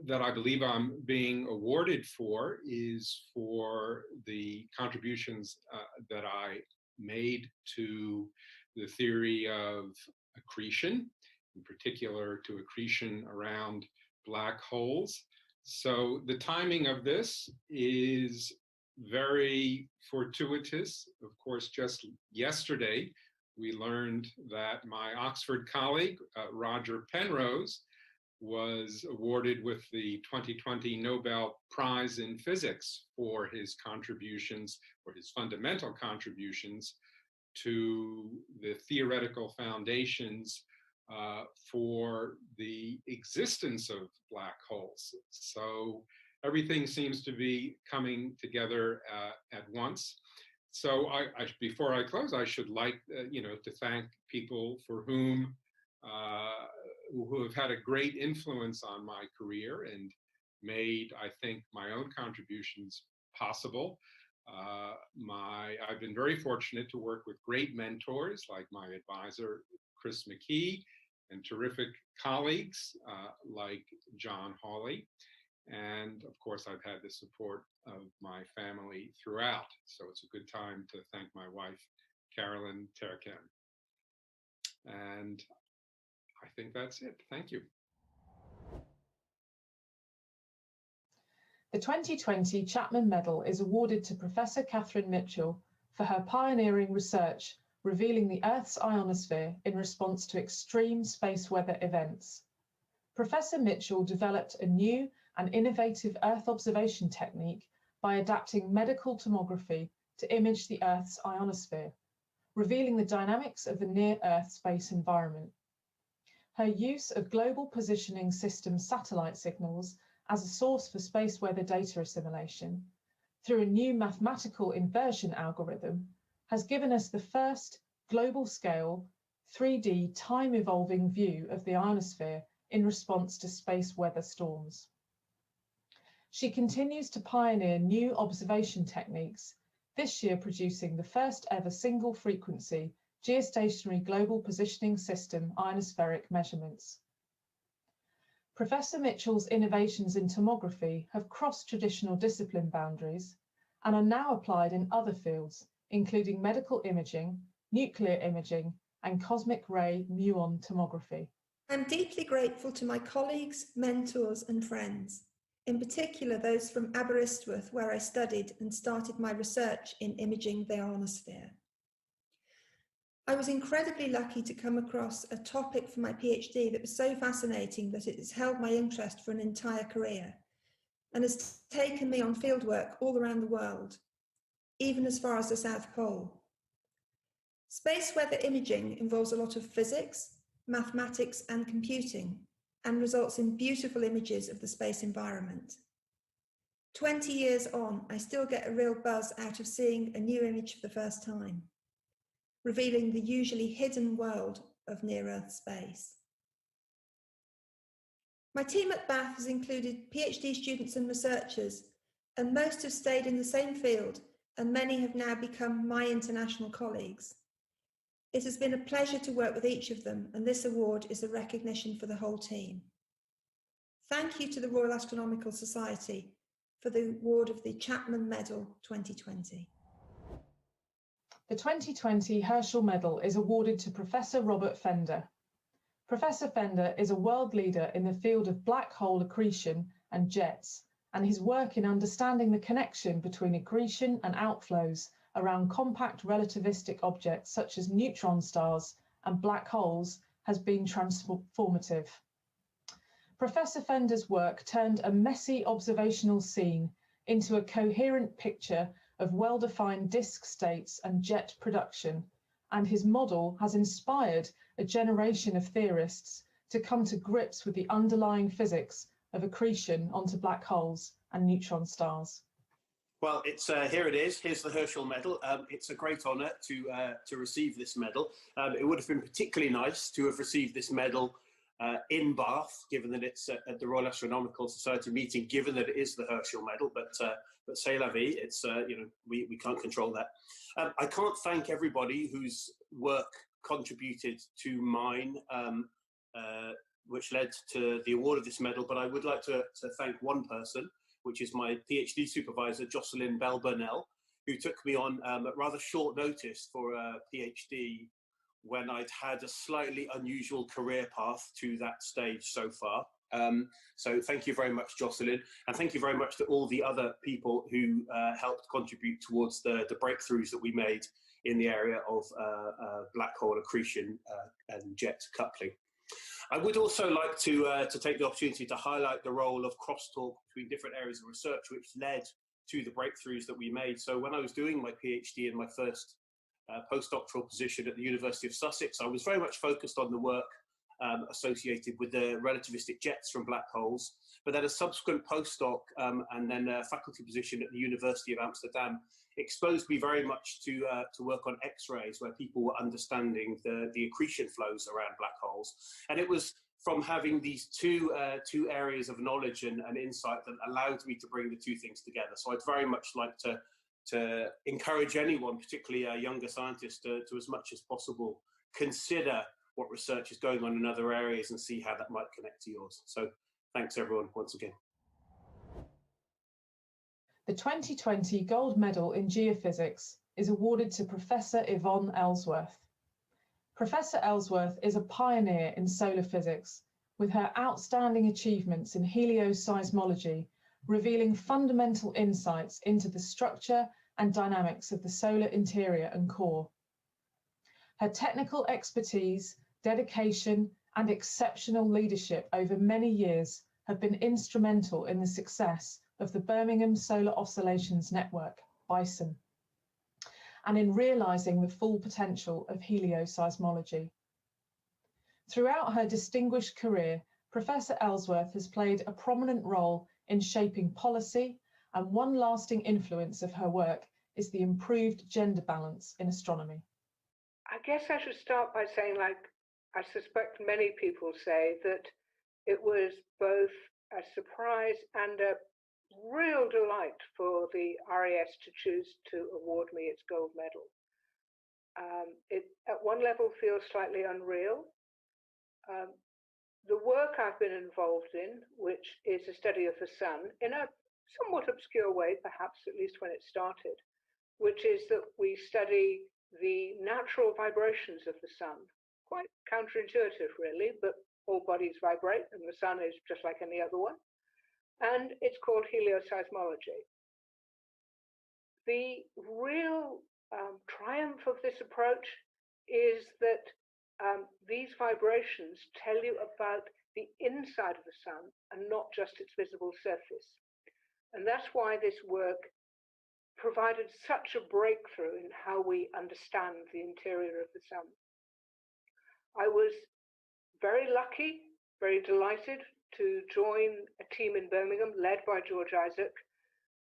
that I believe I'm being awarded for is for the contributions that I made to the theory of accretion, in particular to accretion around black holes. So the timing of this is very fortuitous. Of course, just yesterday, we learned that my Oxford colleague, Roger Penrose, was awarded with the 2020 Nobel Prize in Physics for his contributions, or his fundamental contributions, to the theoretical foundations for the existence of black holes. So everything seems to be coming together at once. So before I close, I should like to thank people for whom who have had a great influence on my career and made, I think, my own contributions possible. I've been very fortunate to work with great mentors like my advisor, Chris McKee, and terrific colleagues like John Hawley. And of course, I've had the support of my family throughout. So it's a good time to thank my wife, Carolyn Terken. And I think that's it. Thank you. The 2020 Chapman Medal is awarded to Professor Catherine Mitchell for her pioneering research revealing the Earth's ionosphere in response to extreme space weather events. Professor Mitchell developed a new and innovative Earth observation technique by adapting medical tomography to image the Earth's ionosphere, revealing the dynamics of the near-Earth space environment. Her use of Global Positioning System satellite signals as a source for space weather data assimilation through a new mathematical inversion algorithm has given us the first global-scale 3D time-evolving view of the ionosphere in response to space weather storms. She continues to pioneer new observation techniques, this year producing the first ever single frequency geostationary global positioning system ionospheric measurements. Professor Mitchell's innovations in tomography have crossed traditional discipline boundaries and are now applied in other fields, including medical imaging, nuclear imaging, and cosmic ray muon tomography. I'm deeply grateful to my colleagues, mentors, and friends, in particular those from Aberystwyth, where I studied and started my research in imaging the ionosphere. I was incredibly lucky to come across a topic for my PhD that was so fascinating that it has held my interest for an entire career, and has taken me on fieldwork all around the world, even as far as the South Pole. Space weather imaging involves a lot of physics, mathematics, and computing, and results in beautiful images of the space environment. 20 years on, I still get a real buzz out of seeing a new image for the first time, revealing the usually hidden world of near-Earth space. My team at Bath has included PhD students and researchers, and most have stayed in the same field, and many have now become my international colleagues. It has been a pleasure to work with each of them, and this award is a recognition for the whole team. Thank you to the Royal Astronomical Society for the award of the Chapman Medal 2020. The 2020 Herschel Medal is awarded to Professor Robert Fender. Professor Fender is a world leader in the field of black hole accretion and jets, and his work in understanding the connection between accretion and outflows around compact relativistic objects such as neutron stars and black holes has been transformative. Professor Fender's work turned a messy observational scene into a coherent picture of well-defined disk states and jet production, and his model has inspired a generation of theorists to come to grips with the underlying physics of accretion onto black holes and neutron stars. Well, it's here it is. Here's the Herschel Medal. It's a great honour to receive this medal. It would have been particularly nice to have received this medal in Bath, given that it's at the Royal Astronomical Society meeting, given that it is the Herschel Medal. But c'est la vie. It's we can't control that. I can't thank everybody whose work contributed to mine, which led to the award of this medal. But I would like to thank one person, which is my PhD supervisor, Jocelyn Bell-Burnell, who took me on at rather short notice for a PhD when I'd had a slightly unusual career path to that stage so far. So thank you very much, Jocelyn, and thank you very much to all the other people who helped contribute towards the breakthroughs that we made in the area of black hole accretion and jet coupling. I would also like to take the opportunity to highlight the role of crosstalk between different areas of research, which led to the breakthroughs that we made. So when I was doing my PhD in my first postdoctoral position at the University of Sussex, I was very much focused on the work associated with the relativistic jets from black holes. But then a subsequent postdoc and then a faculty position at the University of Amsterdam exposed me very much to work on X-rays, where people were understanding the accretion flows around black holes. And it was from having these two areas of knowledge and insight that allowed me to bring the two things together. So I'd very much like to encourage anyone, particularly younger scientists, to as much as possible consider what research is going on in other areas and see how that might connect to yours. So thanks everyone once again. The 2020 Gold Medal in Geophysics is awarded to Professor Yvonne Ellsworth. Professor Ellsworth is a pioneer in solar physics, with her outstanding achievements in helioseismology, revealing fundamental insights into the structure and dynamics of the solar interior and core. Her technical expertise, dedication, and exceptional leadership over many years have been instrumental in the success of the Birmingham Solar Oscillations Network, BISON, and in realising the full potential of helioseismology. Throughout her distinguished career, Professor Ellsworth has played a prominent role in shaping policy, and one lasting influence of her work is the improved gender balance in astronomy. I guess I should start by saying, like I suspect many people say, that it was both a surprise and a real delight for the RAS to choose to award me its gold medal. It, at one level, feels slightly unreal. The work I've been involved in, which is a study of the sun, in a somewhat obscure way, perhaps at least when it started, which is that we study the natural vibrations of the sun. Quite counterintuitive, really, but all bodies vibrate and the sun is just like any other one. And it's called helioseismology. The real triumph of this approach is that these vibrations tell you about the inside of the sun and not just its visible surface. And that's why this work provided such a breakthrough in how we understand the interior of the sun. I was very lucky, very delighted to join a team in Birmingham led by George Isaac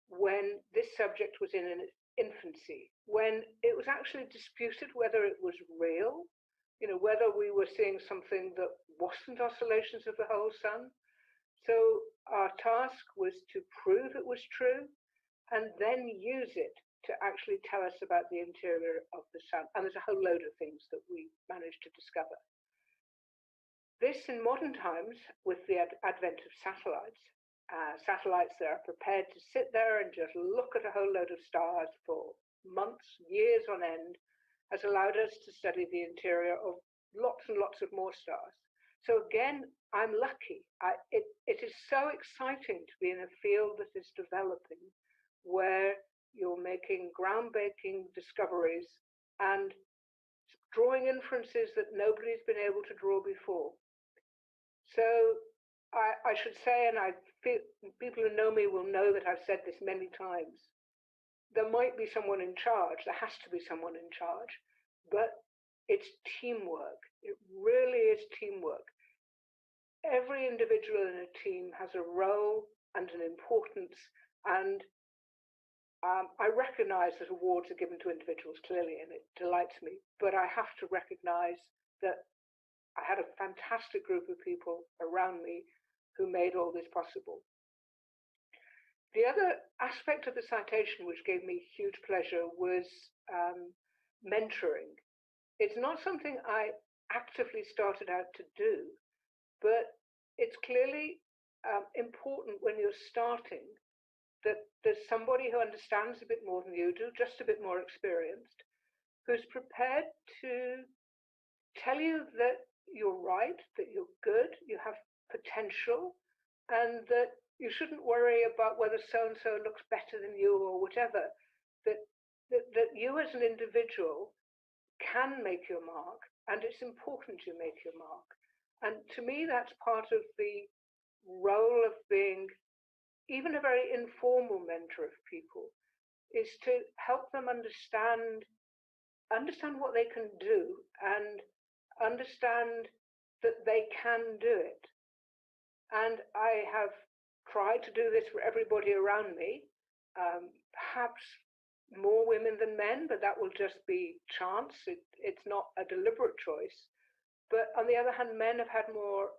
when this subject was in its infancy, when it was actually disputed whether it was real, whether we were seeing something that wasn't oscillations of the whole sun. So our task was to prove it was true and then use it to actually tell us about the interior of the sun. And there's a whole load of things that we managed to discover. This in modern times, with the advent of satellites that are prepared to sit there and just look at a whole load of stars for months, years on end, has allowed us to study the interior of lots and lots of more stars. So again, I'm lucky. It is so exciting to be in a field that is developing, where you're making groundbreaking discoveries and drawing inferences that nobody's been able to draw before. So I should say, and I feel people who know me will know that I've said this many times, there might be someone in charge, there has to be someone in charge, but it's teamwork. It really is teamwork. Every individual in a team has a role and an importance, and I recognize that awards are given to individuals clearly, and it delights me, but I have to recognize that I had a fantastic group of people around me who made all this possible. The other aspect of the citation which gave me huge pleasure was mentoring. It's not something I actively started out to do, but it's clearly important when you're starting that there's somebody who understands a bit more than you do, just a bit more experienced, who's prepared to tell you that you're right, that you're good, you have potential, and that you shouldn't worry about whether so-and-so looks better than you or whatever, that you as an individual can make your mark, and it's important you make your mark. And to me, that's part of the role of being even a very informal mentor of people, is to help them understand what they can do and understand that they can do it. And I have tried to do this for everybody around me, perhaps more women than men, but that will just be chance. It's not a deliberate choice. But on the other hand, men have had more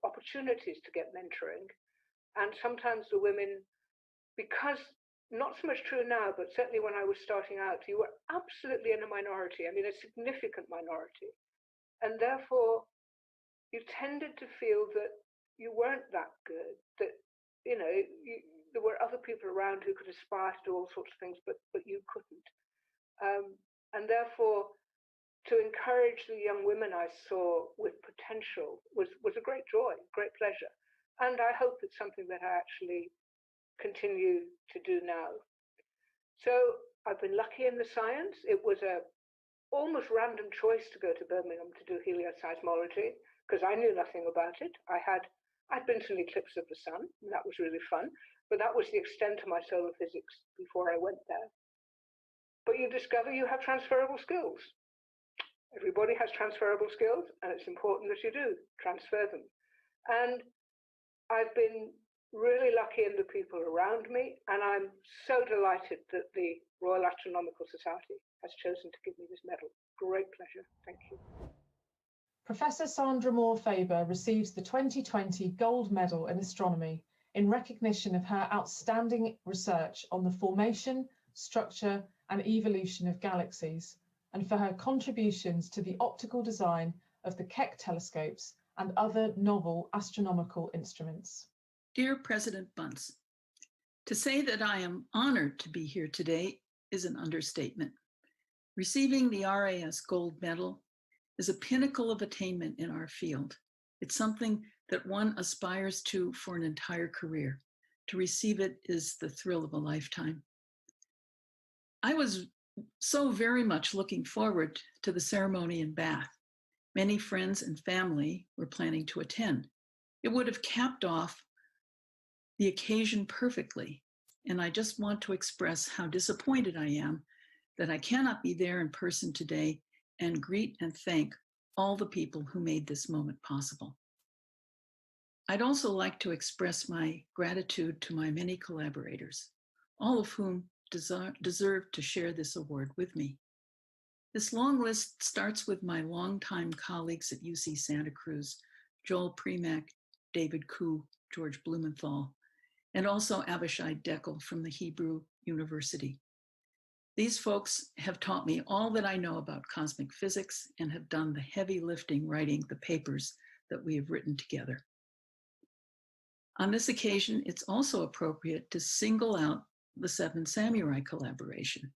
opportunities to get mentoring. And sometimes the women, because not so much true now, but certainly when I was starting out, you were absolutely in a minority. I mean, a significant minority. And therefore, you tended to feel that you weren't that good, that, there were other people around who could aspire to do all sorts of things, but you couldn't. And therefore, to encourage the young women I saw with potential was a great joy, great pleasure. And I hope it's something that I actually continue to do now. So I've been lucky in the science. It was a almost random choice to go to Birmingham to do helioseismology, because I knew nothing about it. I'd been to an eclipse of the sun, and that was really fun, but that was the extent of my solar physics before I went there. But you discover you have transferable skills. Everybody has transferable skills, and it's important that you do transfer them. And I've been really lucky in the people around me, and I'm so delighted that the Royal Astronomical Society has chosen to give me this medal. Great pleasure. Thank you. Professor Sandra Faber receives the 2020 Gold Medal in Astronomy in recognition of her outstanding research on the formation, structure, and evolution of galaxies, and for her contributions to the optical design of the Keck telescopes and other novel astronomical instruments. Dear President Bunce, to say that I am honored to be here today is an understatement. Receiving the RAS Gold Medal is a pinnacle of attainment in our field. It's something that one aspires to for an entire career. To receive it is the thrill of a lifetime. I was so very much looking forward to the ceremony in Bath. Many friends and family were planning to attend. It would have capped off the occasion perfectly, and I just want to express how disappointed I am that I cannot be there in person today and greet and thank all the people who made this moment possible. I'd also like to express my gratitude to my many collaborators, all of whom deserve to share this award with me. This long list starts with my longtime colleagues at UC Santa Cruz, Joel Premack, David Koo, George Blumenthal, and also Avishai Deckel from the Hebrew University. These folks have taught me all that I know about cosmic physics and have done the heavy lifting writing the papers that we have written together. On this occasion, it's also appropriate to single out the Seven Samurai collaboration,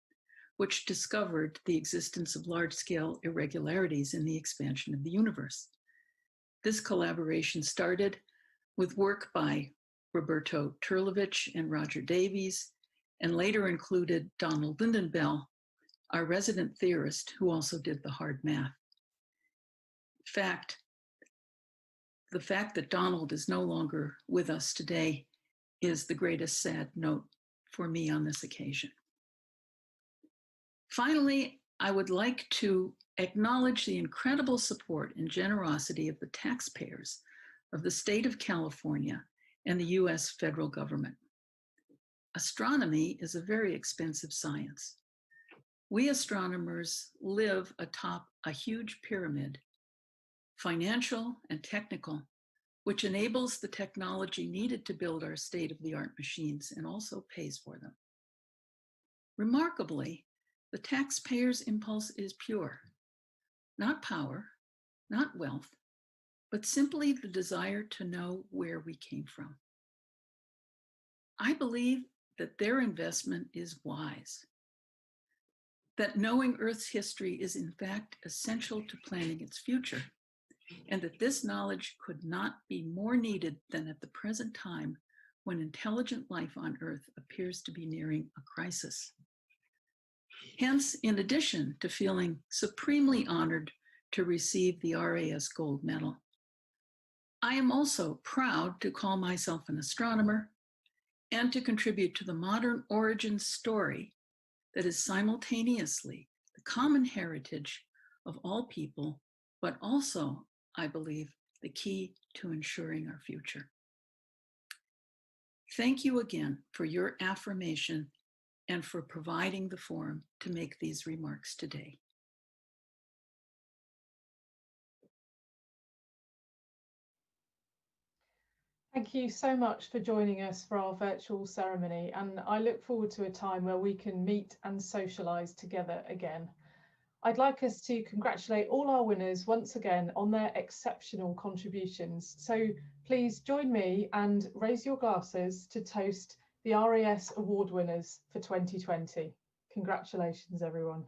which discovered the existence of large-scale irregularities in the expansion of the universe. This collaboration started with work by Roberto Turlevich and Roger Davies, and later included Donald Lindenbell, our resident theorist who also did the hard math. The fact that Donald is no longer with us today is the greatest sad note for me on this occasion. Finally, I would like to acknowledge the incredible support and generosity of the taxpayers of the state of California and the US federal government. Astronomy is a very expensive science. We astronomers live atop a huge pyramid, financial and technical, which enables the technology needed to build our state-of-the-art machines and also pays for them. Remarkably, the taxpayer's impulse is pure, not power, not wealth, but simply the desire to know where we came from. I believe that their investment is wise, that knowing Earth's history is in fact essential to planning its future, and that this knowledge could not be more needed than at the present time when intelligent life on Earth appears to be nearing a crisis. Hence, in addition to feeling supremely honored to receive the RAS Gold Medal, I am also proud to call myself an astronomer and to contribute to the modern origin story that is simultaneously the common heritage of all people, but also, I believe, the key to ensuring our future. Thank you again for your affirmation and for providing the forum to make these remarks today. Thank you so much for joining us for our virtual ceremony, and I look forward to a time where we can meet and socialise together again. I'd like us to congratulate all our winners once again on their exceptional contributions. So please join me and raise your glasses to toast the RAS Award winners for 2020. Congratulations, everyone.